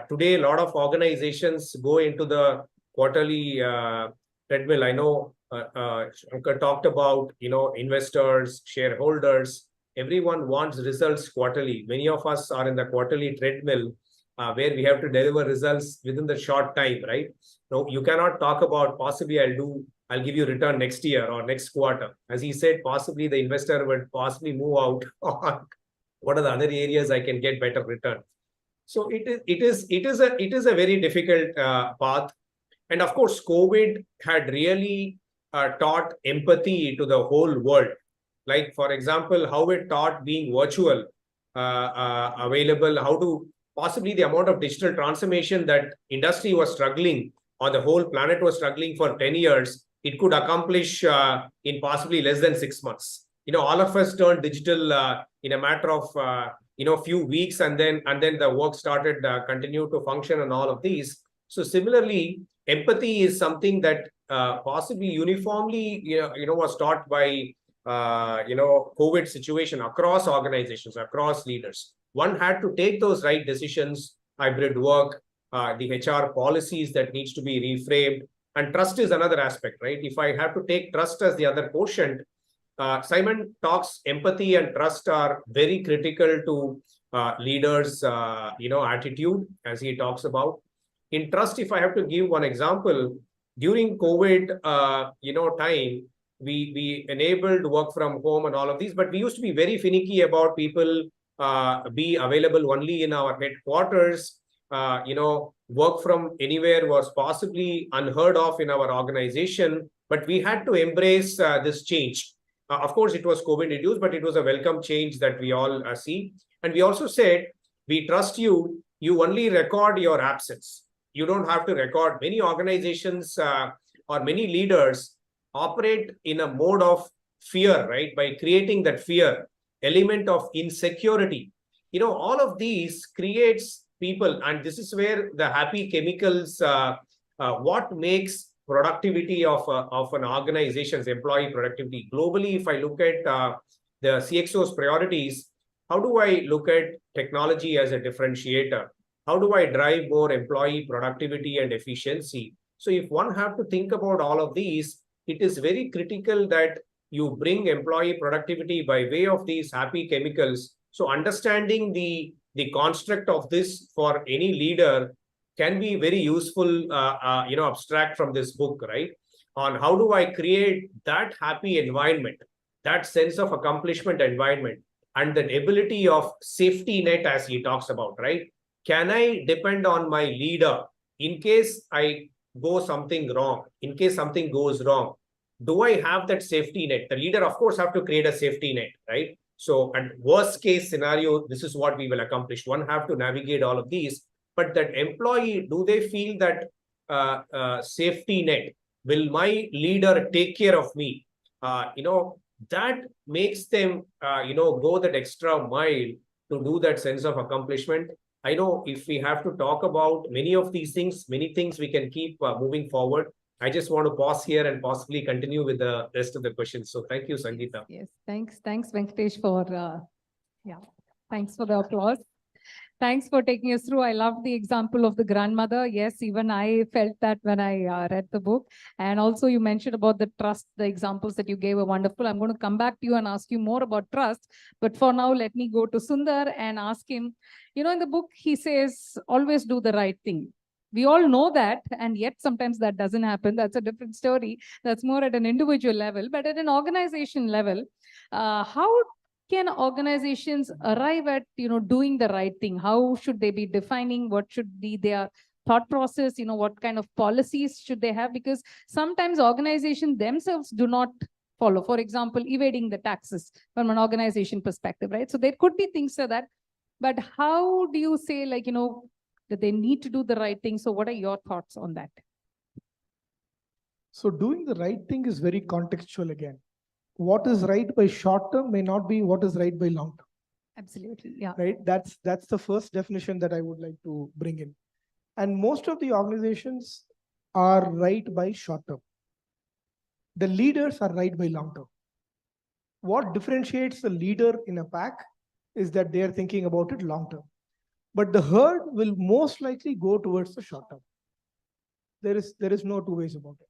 Today, a lot of organizations go into the quarterly treadmill. I know Shankaran talked about, investors, shareholders. Everyone wants results quarterly. Many of us are in the quarterly treadmill where we have to deliver results within the short time, right? No, you cannot talk about possibly I'll give you return next year or next quarter. As he said, possibly the investor would possibly move out on what are the other areas I can get better return. So it is a very difficult path. And of course, COVID had really taught empathy to the whole world. Like, for example, how it taught being virtual, available, how to possibly the amount of digital transformation that industry was struggling, or the whole planet was struggling for 10 years, it could accomplish in possibly less than 6 months. All of us turned digital in a matter of few weeks, and then the work started continue to function and all of these. So similarly, empathy is something that possibly uniformly was taught by COVID situation across organizations, across leaders. One had to take those right decisions, hybrid work, the HR policies that needs to be reframed, and trust is another aspect, right? If I have to take trust as the other quotient, Simon talks empathy and trust are very critical to leaders, attitude, as he talks about. In trust, if I have to give one example, during COVID, time, we enabled work from home and all of these, but we used to be very finicky about people be available only in our headquarters. Work from anywhere was possibly unheard of in our organization, but we had to embrace this change. Of course, it was COVID-induced, but it was a welcome change that we all see. And we also said, we trust you. You only record your absence. You don't have to record. Many organizations or many leaders operate in a mode of fear, right? By creating that fear, element of insecurity. All of these creates people, and this is where the happy chemicals, what makes productivity of an organization's employee productivity. Globally, if I look at the CXO's priorities, how do I look at technology as a differentiator? How do I drive more employee productivity and efficiency? So if one have to think about all of these, it is very critical that you bring employee productivity by way of these happy chemicals. So understanding the construct of this for any leader can be very useful, abstract from this book, right? On how do I create that happy environment, that sense of accomplishment environment, and the ability of safety net as he talks about, right? Can I depend on my leader in case I go something wrong, in case something goes wrong? Do I have that safety net? The leader, of course, have to create a safety net, right? So, at worst case scenario, this is what we will accomplish. One have to navigate all of these. But that employee, do they feel that safety net? Will my leader take care of me? That makes them, go that extra mile to do that sense of accomplishment. I know if we have to talk about many of these things, many things we can keep moving forward. I just want to pause here and possibly continue with the rest of the questions. So thank you, Sangeeta. Yes, thanks, Venkatesh, for thanks for the applause. Thanks for taking us through. I love the example of the grandmother. Yes, even I felt that when I read the book. And also you mentioned about the trust. The examples that you gave were wonderful. I'm going to come back to you and ask you more about trust. But for now, let me go to Sundar and ask him, in the book, he says, always do the right thing. We all know that, and yet sometimes that doesn't happen. That's a different story. That's more at an individual level. But at an organization level, how can organizations arrive at doing the right thing? How should they be defining? What should be their thought process? What kind of policies should they have? Because sometimes organizations themselves do not follow. For example, evading the taxes from an organization perspective, right? So there could be things like that. But how do you say, that they need to do the right thing? So what are your thoughts on that? So doing the right thing is very contextual again. What is right by short term may not be what is right by long term. Absolutely, yeah. Right. That's the first definition that I would like to bring in. And most of the organizations are right by short term. The leaders are right by long term. What differentiates the leader in a pack is that they are thinking about it long term. But the herd will most likely go towards the short term. There is no two ways about it.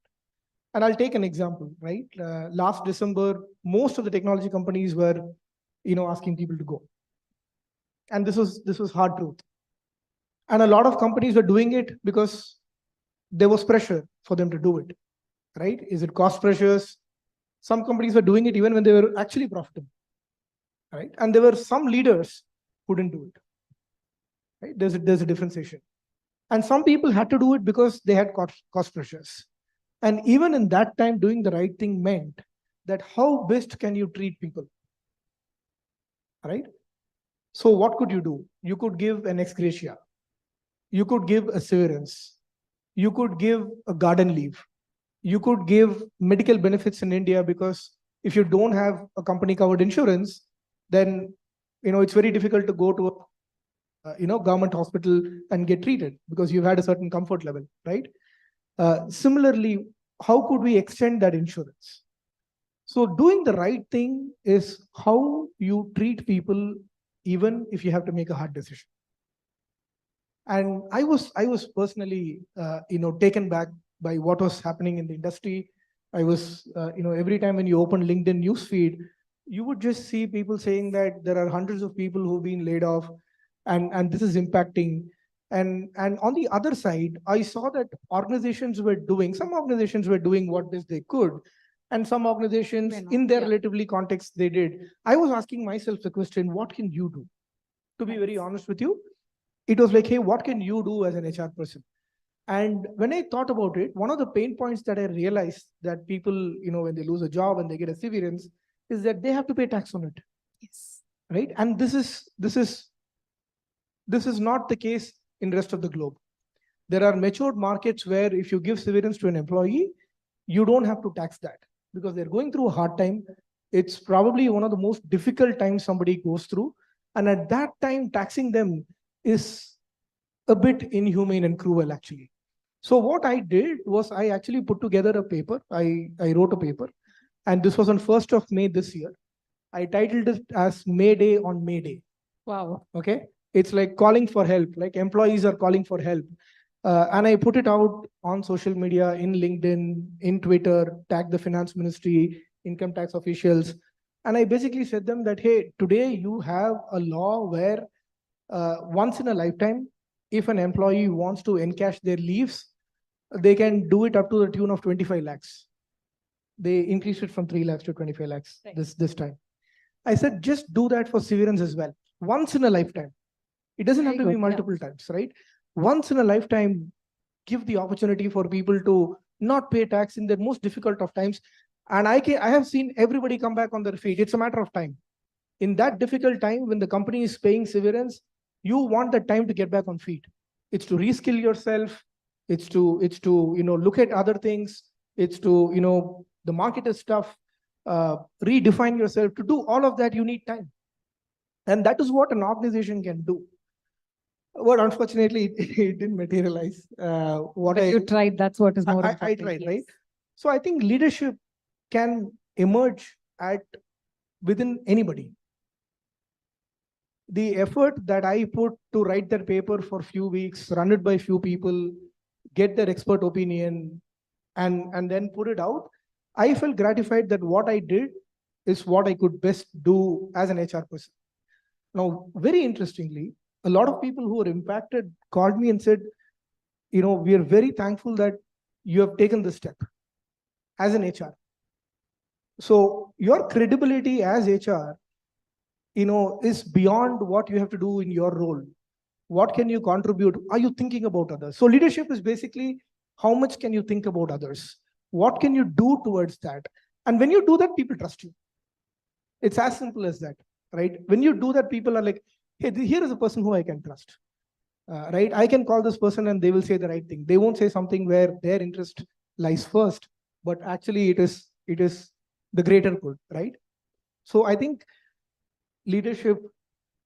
And I'll take an example, right? Last December, most of the technology companies were, asking people to go. And this was hard truth. And a lot of companies were doing it because there was pressure for them to do it, right? Is it cost pressures? Some companies were doing it even when they were actually profitable, right? And there were some leaders who didn't do it, right? There's a differentiation. And some people had to do it because they had cost pressures. And even in that time, doing the right thing meant that how best can you treat people, right? So what could you do? You could give an ex gratia. You could give a severance. You could give a garden leave. You could give medical benefits in India, because if you don't have a company covered insurance, then it's very difficult to go to a government hospital and get treated because you've had a certain comfort level, right? Similarly, how could we extend that insurance? So doing the right thing is how you treat people, even if you have to make a hard decision. And I was personally, taken back by what was happening in the industry. I was, every time when you open LinkedIn newsfeed, you would just see people saying that there are hundreds of people who've been laid off, and this is impacting. And on the other side, I saw that some organizations were doing what best they could, and some organizations Were not, in their yeah. relatively context they did. I was asking myself the question, what can you do? To be very Nice. honest with you, it was like, hey, what can you do as an HR person? And when I thought about it, one of the pain points that I realized that people, when they lose a job and they get a severance, is that they have to pay tax on it, Yes. right? And this is not the case in rest of the globe. There are matured markets where if you give severance to an employee, you don't have to tax that because they're going through a hard time. It's probably one of the most difficult times somebody goes through. And at that time, taxing them is a bit inhumane and cruel, actually. So what I did was I actually put together a paper. I wrote a paper, and this was on 1st of May this year. I titled it as May Day on May Day. Wow. Okay. It's like calling for help, like employees are calling for help. And I put it out on social media, in LinkedIn, in Twitter, tagged the finance ministry, income tax officials. And I basically said them that, hey, today you have a law where once in a lifetime, if an employee wants to encash their leaves, they can do it up to the tune of 25 lakhs. They increased it from 3 lakhs to 25 lakhs Right. this time. I said, just do that for severance as well. Once in a lifetime. It doesn't Very have to be good, yeah. multiple times, right? Once in a lifetime, give the opportunity for people to not pay tax in the most difficult of times. And I have seen everybody come back on their feet. It's a matter of time. In that difficult time, when the company is paying severance, you want the time to get back on feet. It's to reskill yourself. It's to look at other things. It's to, the market is tough. Redefine yourself. To do all of that, you need time. And that is what an organization can do. But unfortunately, it didn't materialize. But you tried, that's what is more I important. tried, yes. right? So I think leadership can emerge within anybody. The effort that I put to write that paper for a few weeks, run it by few people, get their expert opinion, and then put it out, I felt gratified that what I did is what I could best do as an HR person. Now, very interestingly, a lot of people who were impacted called me and said, we are very thankful that you have taken this step as an HR. So your credibility as HR, is beyond what you have to do in your role. What can you contribute? Are you thinking about others? So leadership is basically how much can you think about others? What can you do towards that? And when you do that, people trust you. It's as simple as that, right? When you do that, people are like, hey, here is a person who I can trust, right? I can call this person and they will say the right thing. They won't say something where their interest lies first, but actually it is the greater good, right? So I think leadership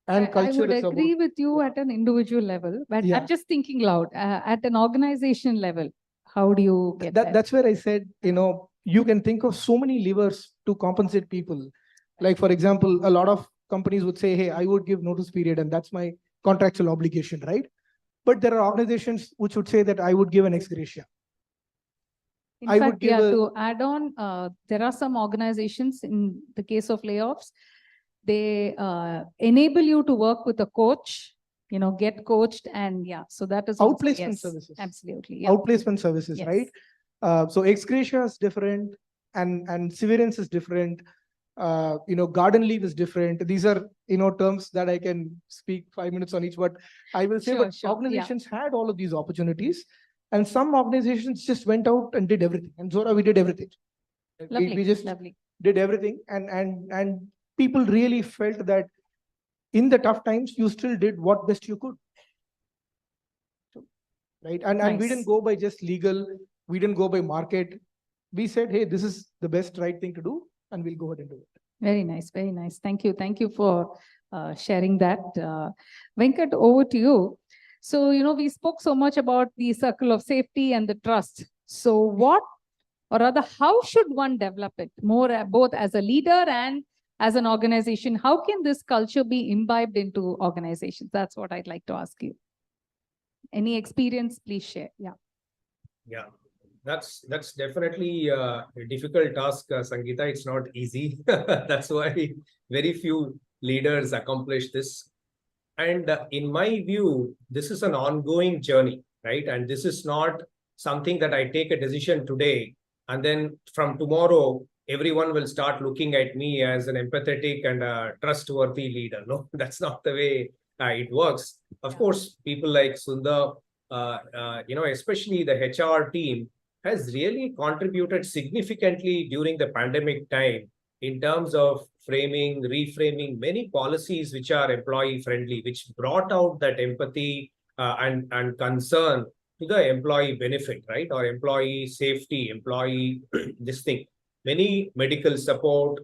and culture I would is agree about, with you at an individual level, but Yeah. I'm just thinking loud. At an organization level, how do you get that? that's where I said, you can think of so many levers to compensate people. Like, for example, a lot of companies would say, hey, I would give notice period and that's my contractual obligation, right? But there are organizations which would say that I would give an ex gratia. In I would fact, give yeah, a- to add on, there are some organizations in the case of layoffs, they enable you to work with a coach, get coached, and yeah, so that is also, Outplacement yes, services. absolutely. Yeah. Outplacement services, Yes. right? So ex gratia is different, and severance is different. Garden leave is different. These are terms that I can speak 5 minutes on each, but I will say, Sure, but sure, yeah. organizations had all of these opportunities, and some organizations just went out and did everything. And Zuora, we did everything. Lovely, We just lovely. did everything, and people really felt that in the tough times you still did what best you could. Right. And we Nice. didn't go by just legal, we didn't go by market. We said, hey, this is the best right thing to do, and we'll go ahead and do it. Very nice, very nice. Thank you. Thank you for sharing that. Venkat, over to you. So, we spoke so much about the circle of safety and the trust. So what Or rather, how should one develop it more, both as a leader and as an organization? How can this culture be imbibed into organizations? That's what I'd like to ask you. Any experience, please share. Yeah. Yeah, that's definitely a difficult task, Sangeeta. It's not easy. That's why very few leaders accomplish this. And in my view, this is an ongoing journey, right? And this is not something that I take a decision today and then from tomorrow, everyone will start looking at me as an empathetic and a trustworthy leader. No, that's not the way it works. Of course, people like Sundar, especially the HR team has really contributed significantly during the pandemic time in terms of framing, reframing many policies which are employee friendly, which brought out that empathy and concern to the employee benefit, right? Or employee safety, employee this thing. Many medical support,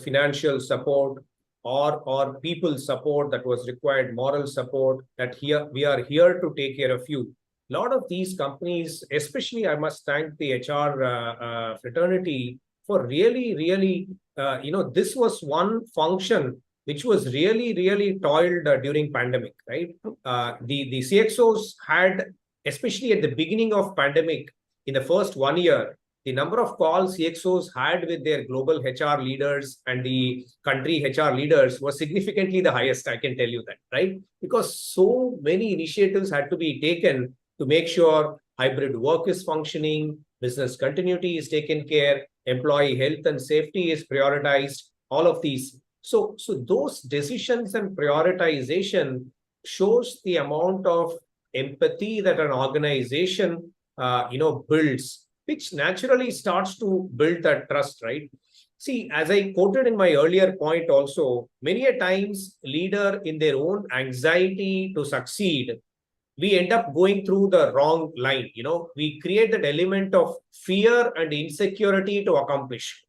financial support, or people support that was required, moral support that here we are here to take care of you. A lot of these companies, especially I must thank the HR fraternity for really, this was one function which was really toiled during pandemic, right? The CXOs had, especially at the beginning of pandemic, in the first 1 year, the number of calls CXOs had with their global HR leaders and the country HR leaders was significantly the highest, I can tell you that, right? Because so many initiatives had to be taken to make sure hybrid work is functioning, business continuity is taken care, employee health and safety is prioritized, all of these. So those decisions and prioritization shows the amount of empathy that an organization, builds, which naturally starts to build that trust, right? See, as I quoted in my earlier point also, many a times leader in their own anxiety to succeed, we end up going through the wrong line. We create that element of fear and insecurity to accomplish.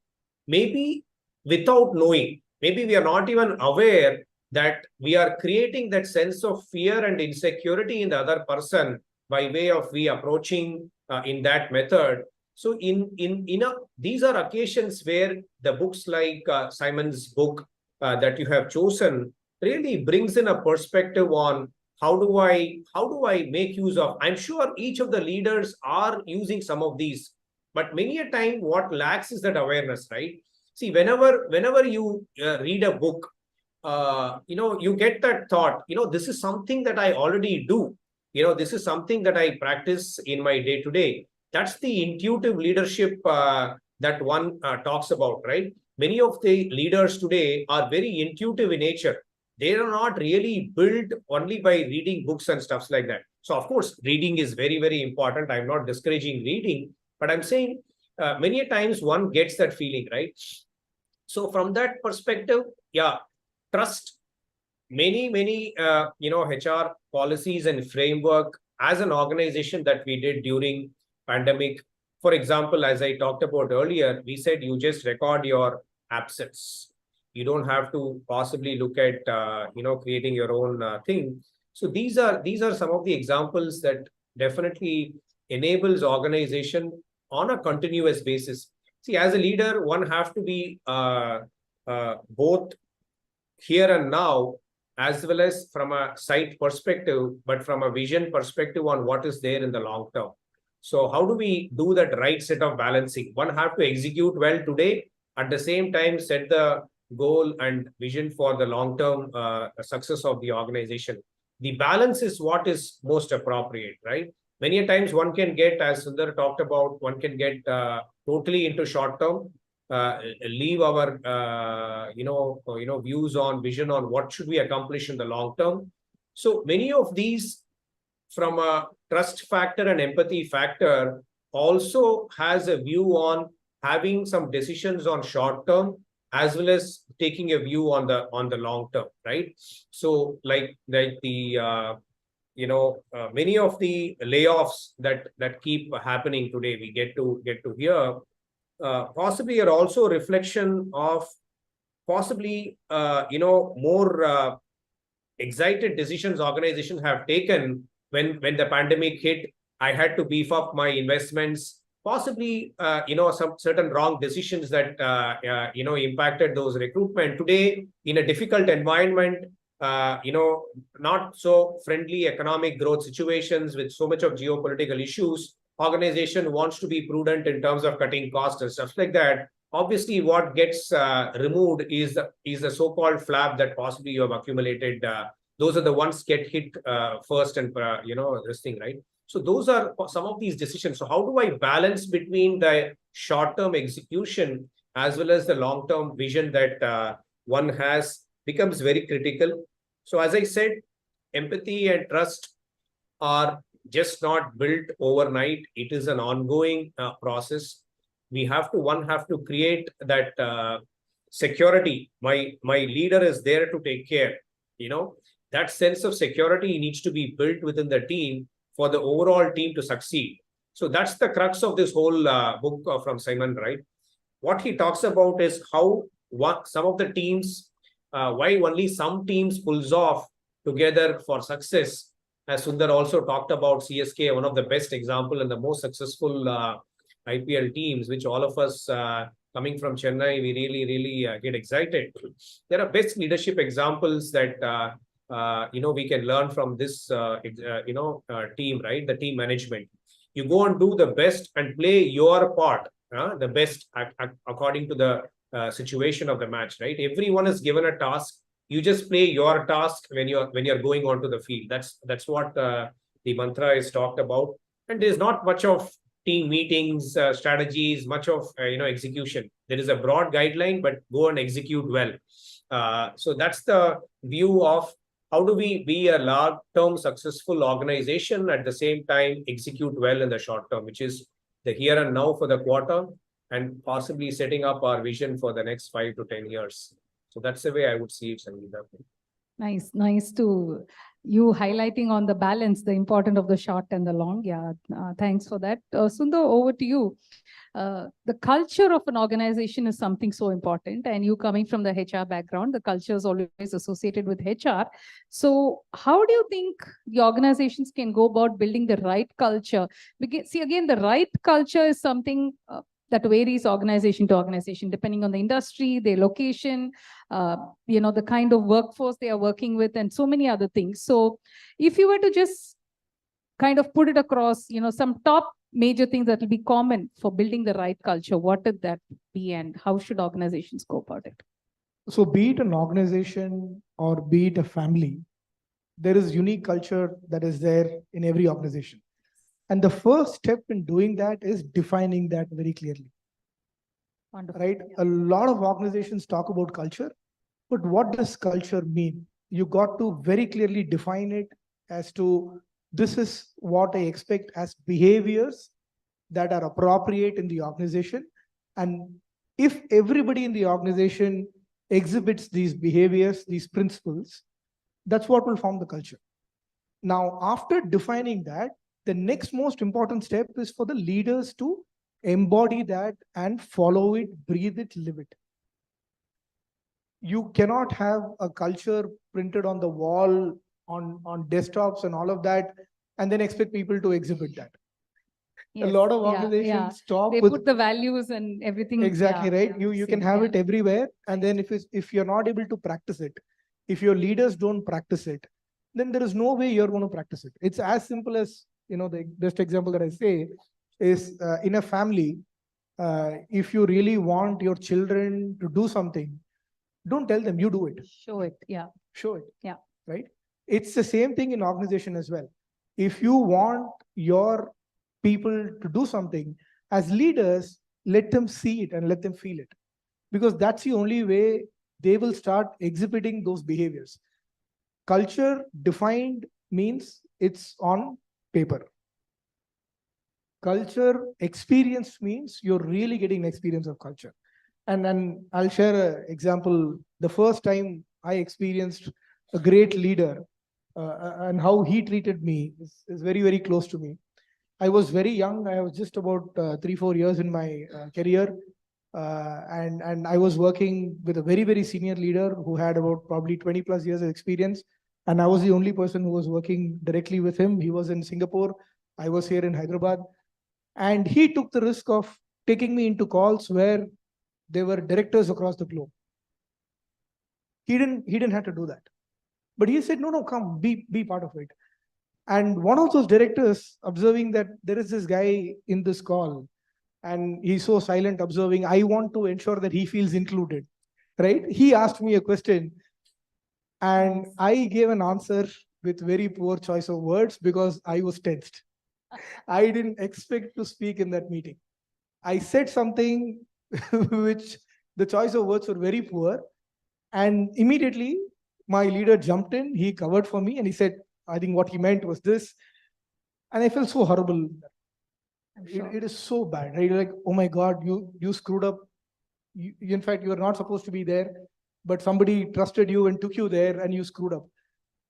Maybe without knowing, maybe we are not even aware that we are creating that sense of fear and insecurity in the other person by way of we approaching in that method. So these are occasions where the books like Simon's book that you have chosen really brings in a perspective on how do I make use of. I'm sure each of the leaders are using some of these, but many a time what lacks is that awareness, right? See, whenever you read a book, you get that thought, this is something that I already do. This is something that I practice in my day-to-day. That's the intuitive leadership that one talks about, right? Many of the leaders today are very intuitive in nature. They are not really built only by reading books and stuff like that. So, of course, reading is very important. I'm not discouraging reading, but I'm saying many times one gets that feeling, right? So, from that perspective, yeah, trust. Many HR policies and framework as an organization that we did during pandemic. For example, as I talked about earlier, we said you just record your absence. You don't have to possibly look at creating your own thing. So these are some of the examples that definitely enables organization on a continuous basis. See, as a leader, one have to be both here and now, as well as from a site perspective, but from a vision perspective on what is there in the long term. So how do we do that right set of balancing? One have to execute well today, at the same time set the goal and vision for the long-term success of the organization. The balance is what is most appropriate, right? Many a times one can get, as Sundar talked about, one can get totally into short-term, leave our views on vision on what should we accomplish in the long term. So many of these, from a trust factor and empathy factor, also has a view on having some decisions on short term as well as taking a view on the long term, right? So like the many of the layoffs that keep happening today, we get to hear, possibly are also a reflection of possibly more excited decisions organizations have taken when the pandemic hit I had to beef up my investments, possibly, some certain wrong decisions that, impacted those recruitment. Today, in a difficult environment, not so friendly economic growth situations with so much of geopolitical issues, organization wants to be prudent in terms of cutting costs and stuff like that. Obviously, what gets removed is the so-called flap that possibly you have accumulated. Those are the ones get hit first, and this thing, right? So those are some of these decisions. So how do I balance between the short-term execution as well as the long-term vision that one has becomes very critical. So as I said, empathy and trust are just not built overnight. It is an ongoing process. One have to create that security. My leader is there to take care. That sense of security needs to be built within the team for the overall team to succeed. So that's the crux of this whole book from Simon, right? What he talks about is how some of the teams, why only some teams pulls off together for success. As Sundar also talked about CSK, one of the best example and the most successful IPL teams, which all of us coming from Chennai, we really get excited. There are best leadership examples that we can learn from this team, right? The team management. You go and do the best and play your part, the best according to the situation of the match, right? Everyone is given a task. You just play your task when you're going onto the field. That's what the mantra is talked about. And there's not much of team meetings, strategies, much of execution. There is a broad guideline, but go and execute well. So that's the view of how do we be a long-term successful organization at the same time execute well in the short term, which is the here and now for the quarter and possibly setting up our vision for the next 5 to 10 years. So that's the way I would see it, Sangeeta. Nice to you highlighting on the balance, the importance of the short and the long. Yeah, thanks for that. Sundar, over to you. The culture of an organization is something so important, and you coming from the HR background, the culture is always associated with HR. So how do you think the organizations can go about building the right culture? Because see, again, the right culture is something that varies organization to organization, depending on the industry, their location, the kind of workforce they are working with, and so many other things. So if you were to just kind of put it across, some top major things that will be common for building the right culture, what would that be, and how should organizations go about it? So be it an organization or be it a family, there is unique culture that is there in every organization. And the first step in doing that is defining that very clearly. Wonderful. Right? Yeah. A lot of organizations talk about culture, but what does culture mean? You got to very clearly define it as to this is what I expect as behaviors that are appropriate in the organization. And if everybody in the organization exhibits these behaviors, these principles, that's what will form the culture. Now, after defining that, the next most important step is for the leaders to embody that and follow it, breathe it, live it. You cannot have a culture printed on the wall, on desktops and all of that, and then expect people to exhibit that. Yes. A lot of organizations stop they with put the values and everything. Exactly, right? You can have it everywhere, and then if you're not able to practice it, if your leaders don't practice it, then there is no way you're going to practice it. It's as simple as, the best example that I say is in a family, if you really want your children to do something, don't tell them, you do it. Show it. Yeah. Show it. Yeah. Right? It's the same thing in organization as well. If you want your people to do something, as leaders, let them see it and let them feel it. Because that's the only way they will start exhibiting those behaviors. Culture defined means it's on paper. Culture experience means you're really getting an experience of culture. And I'll share an example. The first time I experienced a great leader and how he treated me is very, very close to me. I was very young. I was just about 3-4 years in my career. And I was working with a very, very senior leader who had about probably 20 plus years of experience. And I was the only person who was working directly with him. He was in Singapore. I was here in Hyderabad, and he took the risk of taking me into calls where there were directors across the globe. He didn't have to do that. But he said, no, come, be part of it. And one of those directors, observing that there is this guy in this call, and he's so silent, observing, I want to ensure that he feels included, right? He asked me a question, and I gave an answer with very poor choice of words because I was tensed. I didn't expect to speak in that meeting. I said something which the choice of words were very poor, and immediately my leader jumped in, he covered for me, and he said, I think what he meant was this. And I felt so horrible. It is so bad, right? Like, oh my God, you screwed up. In fact, you were not supposed to be there, but somebody trusted you and took you there, and you screwed up.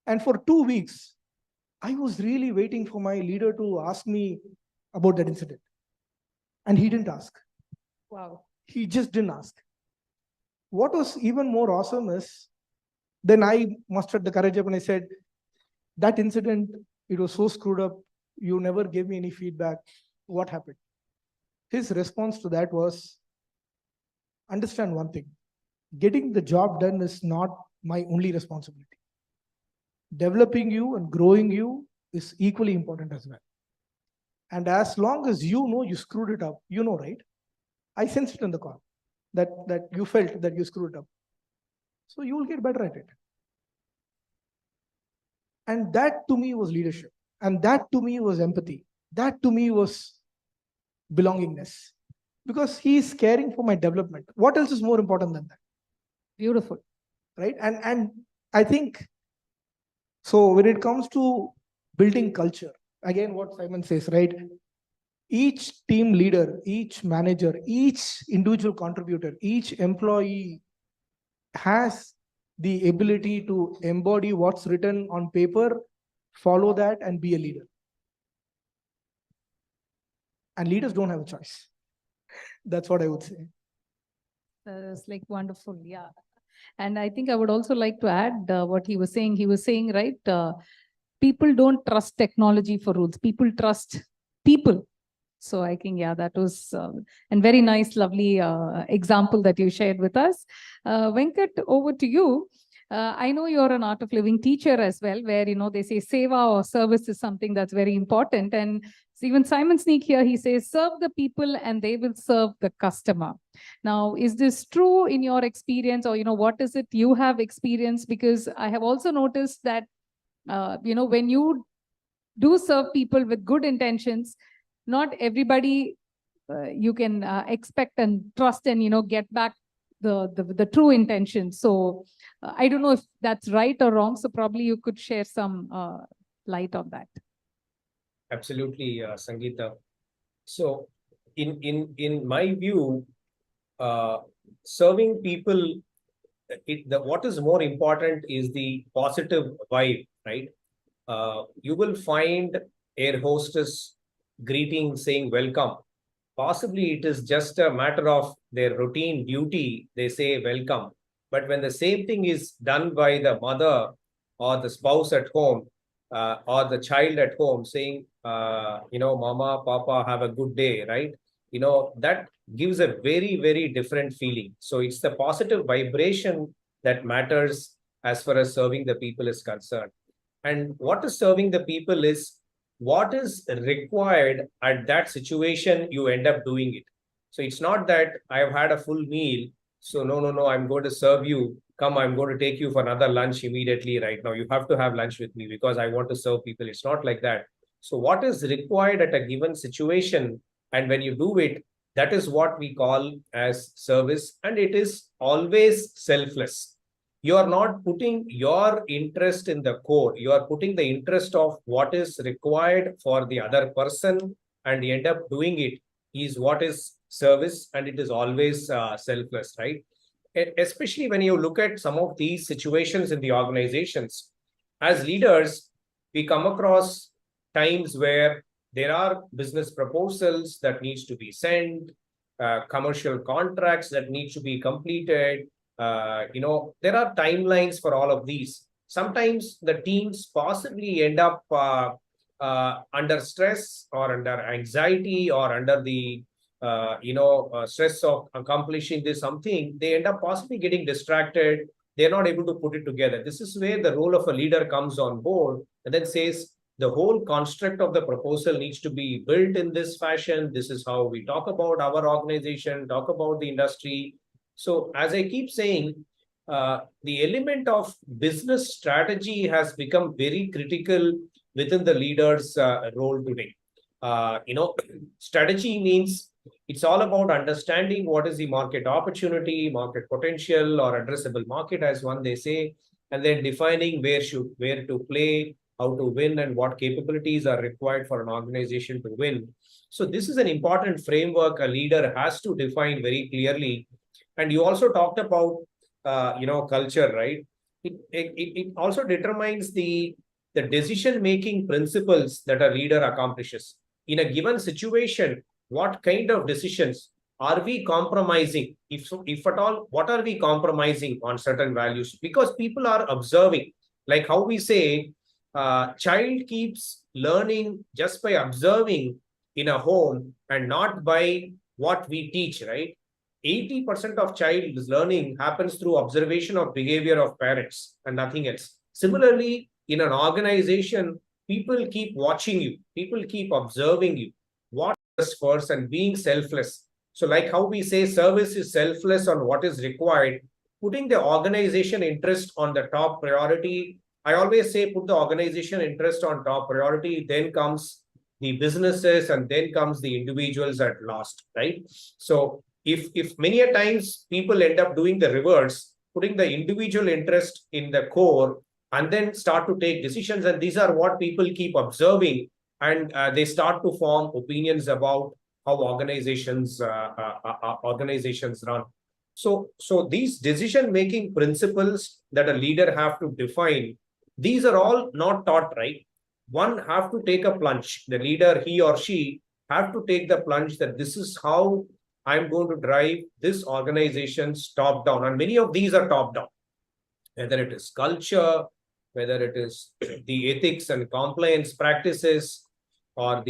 And for 2 weeks, I was really waiting for my leader to ask me about that incident. And he didn't ask. Wow. He just didn't ask. What was even more awesome is, then I mustered the courage up and I said, that incident, it was so screwed up. You never gave me any feedback. What happened? His response to that was, understand one thing. Getting the job done is not my only responsibility. Developing you and growing you is equally important as well. And as long as you know you screwed it up, you know, right? I sensed it in the call that you felt that you screwed it up. So you will get better at it. And that to me was leadership. And that to me was empathy. That to me was belongingness. Because he is caring for my development. What else is more important than that? Beautiful. Right? And I think, so when it comes to building culture, again, what Simon says, right? Each team leader, each manager, each individual contributor, each employee has the ability to embody what's written on paper, follow that, and be a leader. And leaders don't have a choice. That's what I would say. That's like wonderful. Yeah. And I think I would also like to add what he was saying. He was saying, right, people don't trust technology for rules. People trust people. So I think, yeah, that was a very nice, lovely example that you shared with us. Venkat, over to you. I know you're an art of living teacher as well, where, they say seva or service is something that's very important. And even Simon Sinek here, he says, serve the people and they will serve the customer. Now, is this true in your experience, or, what is it you have experienced? Because I have also noticed that, when you do serve people with good intentions, not everybody you can expect and trust and, get back the true intention. So I don't know if that's right or wrong. So probably you could share some light on that. Absolutely, Sangeeta. So in my view, serving people, what is more important is the positive vibe, right? You will find air hostess greeting saying welcome. Possibly it is just a matter of their routine duty. They say welcome. But when the same thing is done by the mother or the spouse at home, or the child at home saying, mama, papa, have a good day, right? That gives a very, very different feeling. So it's the positive vibration that matters as far as serving the people is concerned. And what is serving the people is what is required at that situation, you end up doing it. So it's not that I have had a full meal, so no, I'm going to serve you. Come, I'm going to take you for another lunch immediately right now. You have to have lunch with me because I want to serve people. It's not like that. So what is required at a given situation, and when you do it, that is what we call as service, and it is always selfless. You are not putting your interest in the core. You are putting the interest of what is required for the other person, and you end up doing it is what is service, and it is always selfless, right? Especially when you look at some of these situations in the organizations, as leaders, we come across times where there are business proposals that needs to be sent, commercial contracts that need to be completed. There are timelines for all of these. Sometimes the teams possibly end up under stress or under anxiety or under the stress of accomplishing this something, they end up possibly getting distracted. They're not able to put it together. This is where the role of a leader comes on board and then says the whole construct of the proposal needs to be built in this fashion. This is how we talk about our organization, talk about the industry. So as I keep saying, the element of business strategy has become very critical within the leader's role today. Strategy means it's all about understanding what is the market opportunity, market potential, or addressable market, as one they say, and then defining where to play, how to win, and what capabilities are required for an organization to win. So this is an important framework a leader has to define very clearly. And you also talked about culture, right? It also determines the decision-making principles that a leader accomplishes. In a given situation, what kind of decisions are we compromising? If at all, what are we compromising on certain values? Because people are observing, like how we say, child keeps learning just by observing in a home and not by what we teach, right? 80% of child's learning happens through observation of behavior of parents and nothing else. Similarly, in an organization, people keep watching you, people keep observing you. What is first and being selfless. So like how we say service is selfless on what is required, putting the organization interest on the top priority. I always say put the organization interest on top priority, then comes the businesses, and then comes the individuals at last, right? So if many a times people end up doing the reverse, putting the individual interest in the core and then start to take decisions, and these are what people keep observing, and they start to form opinions about how organizations run. So these decision-making principles that a leader have to define, these are all not taught, right? One have to take a plunge. The leader, he or she, have to take the plunge that this is how I'm going to drive this organization's top down. And many of these are top down, whether it is culture, whether it is the ethics and compliance practices, or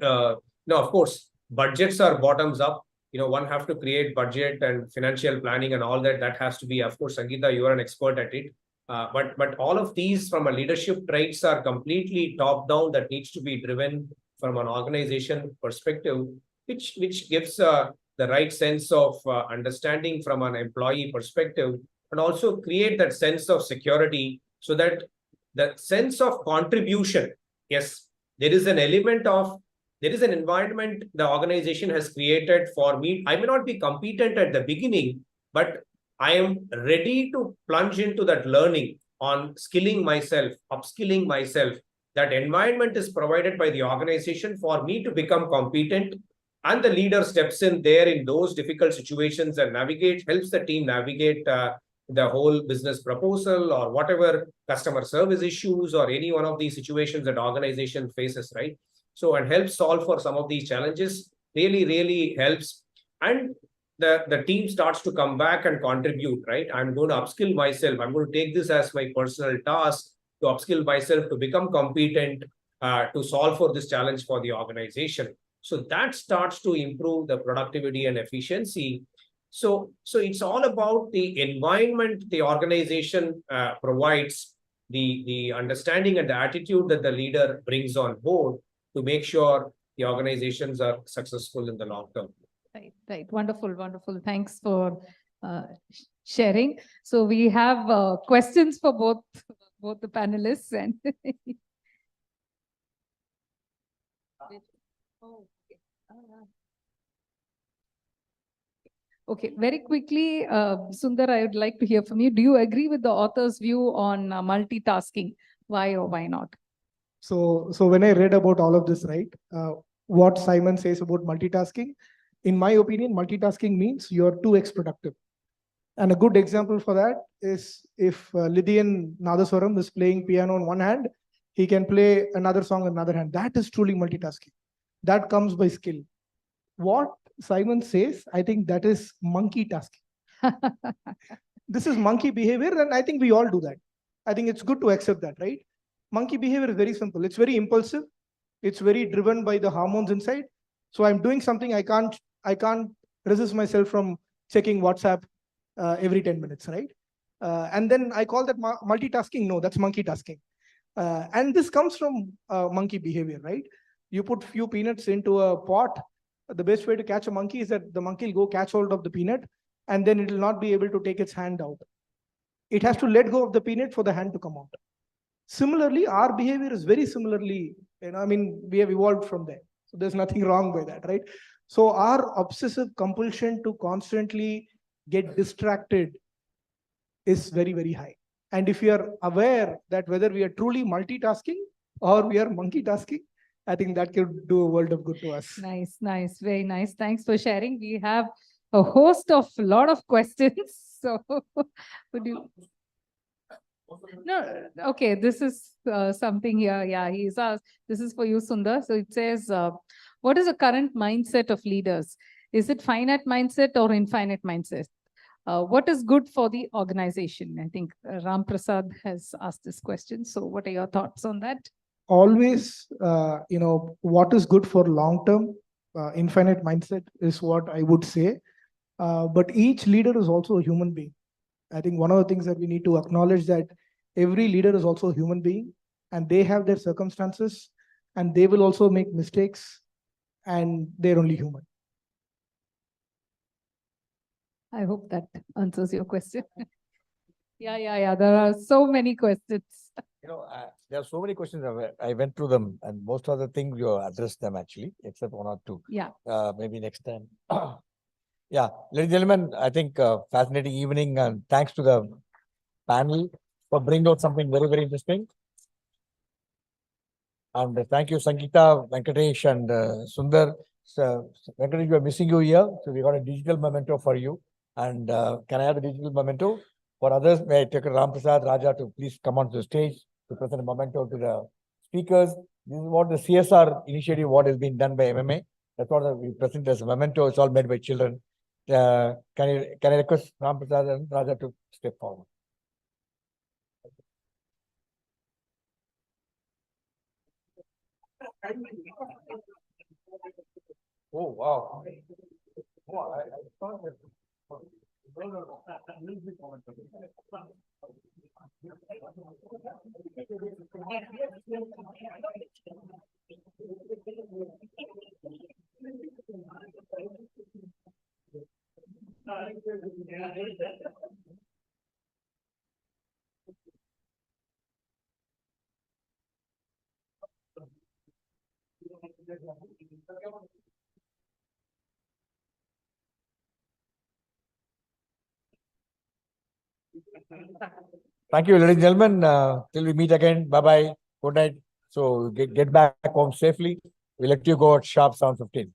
of course, budgets are bottoms up. One have to create budget and financial planning and all that. That has to be, of course, Sangeeta, you are an expert at it. But all of these from a leadership traits are completely top down, that needs to be driven from an organization perspective, which gives the right sense of understanding from an employee perspective, and also create that sense of security, so that the sense of contribution, yes, there is an environment the organization has created for me. I may not be competent at the beginning, but I am ready to plunge into that learning on skilling myself, upskilling myself. That environment is provided by the organization for me to become competent, and the leader steps in there in those difficult situations and helps the team navigate the whole business proposal or whatever customer service issues or any one of these situations that organization faces, right? So, and helps solve for some of these challenges, really, really helps. And the team starts to come back and contribute, right? I'm going to upskill myself. I'm going to take this as my personal task to upskill myself, to become competent, to solve for this challenge for the organization. So that starts to improve the productivity and efficiency. So it's all about the environment the organization provides, the understanding and the attitude that the leader brings on board to make sure the organizations are successful in the long term. Right. Wonderful. Thanks for sharing. So we have questions for both the panelists and. Okay, very quickly, Sundar, I would like to hear from you. Do you agree with the author's view on multitasking? Why or why not? So when I read about all of this, right, what Simon says about multitasking, in my opinion, multitasking means you're 2x productive. And a good example for that is if Lydian Nadaswaram is playing piano on one hand, he can play another song on another hand. That is truly multitasking. That comes by skill. What Simon says, I think that is monkey tasking. This is monkey behavior, and I think we all do that. I think it's good to accept that, right? Monkey behavior is very simple. It's very impulsive. It's very driven by the hormones inside. So I'm doing something, I can't resist myself from checking WhatsApp every 10 minutes, right? And then I call that multitasking. No, that's monkey tasking. And this comes from monkey behavior, right? You put few peanuts into a pot. The best way to catch a monkey is that the monkey will go catch hold of the peanut, and then it will not be able to take its hand out. It has to let go of the peanut for the hand to come out. Similarly, our behavior is very similarly, I mean, we have evolved from there. So there's nothing wrong by that, right? So our obsessive compulsion to constantly get distracted is very, very high. And if you are aware that whether we are truly multitasking or we are monkey tasking, I think that could do a world of good to us. Nice, nice, very nice. Thanks for sharing. We have a host of a lot of questions. So would you? No, okay, this is something here. Yeah, he's asked. This is for you, Sundar. So it says, what is the current mindset of leaders? Is it finite mindset or infinite mindset? What is good for the organization? I think Ram Prasad has asked this question. So what are your thoughts on that? Always, what is good for long-term, infinite mindset is what I would say. But each leader is also a human being. I think one of the things that we need to acknowledge that every leader is also a human being, and they have their circumstances, and they will also make mistakes, and they're only human. I hope that answers your question. Yeah. There are so many questions. There are so many questions. I went through them, and most of the things you addressed them actually, except one or two. Yeah. Maybe next time. Yeah, ladies and gentlemen, I think fascinating evening, and thanks to the panel for bringing out something very, very interesting. And thank you, Sangeeta, Venkatesh, and Sundar. So, Venkatesh, we are missing you here, so we got a digital memento for you. And can I have the digital memento? For others, may I take Ram Prasad, Raja to please come onto the stage to present a memento to the speakers. This is what the CSR initiative, what has been done by MMA. That's what we present as a memento. It's all made by children. Can I request Ram Prasad and Raja to step forward? Oh, wow. Oh, I thought that. Thank you, ladies and gentlemen. Till we meet again. Bye-bye. Good night. So get back home safely. We'll let you go at sharp 7:15.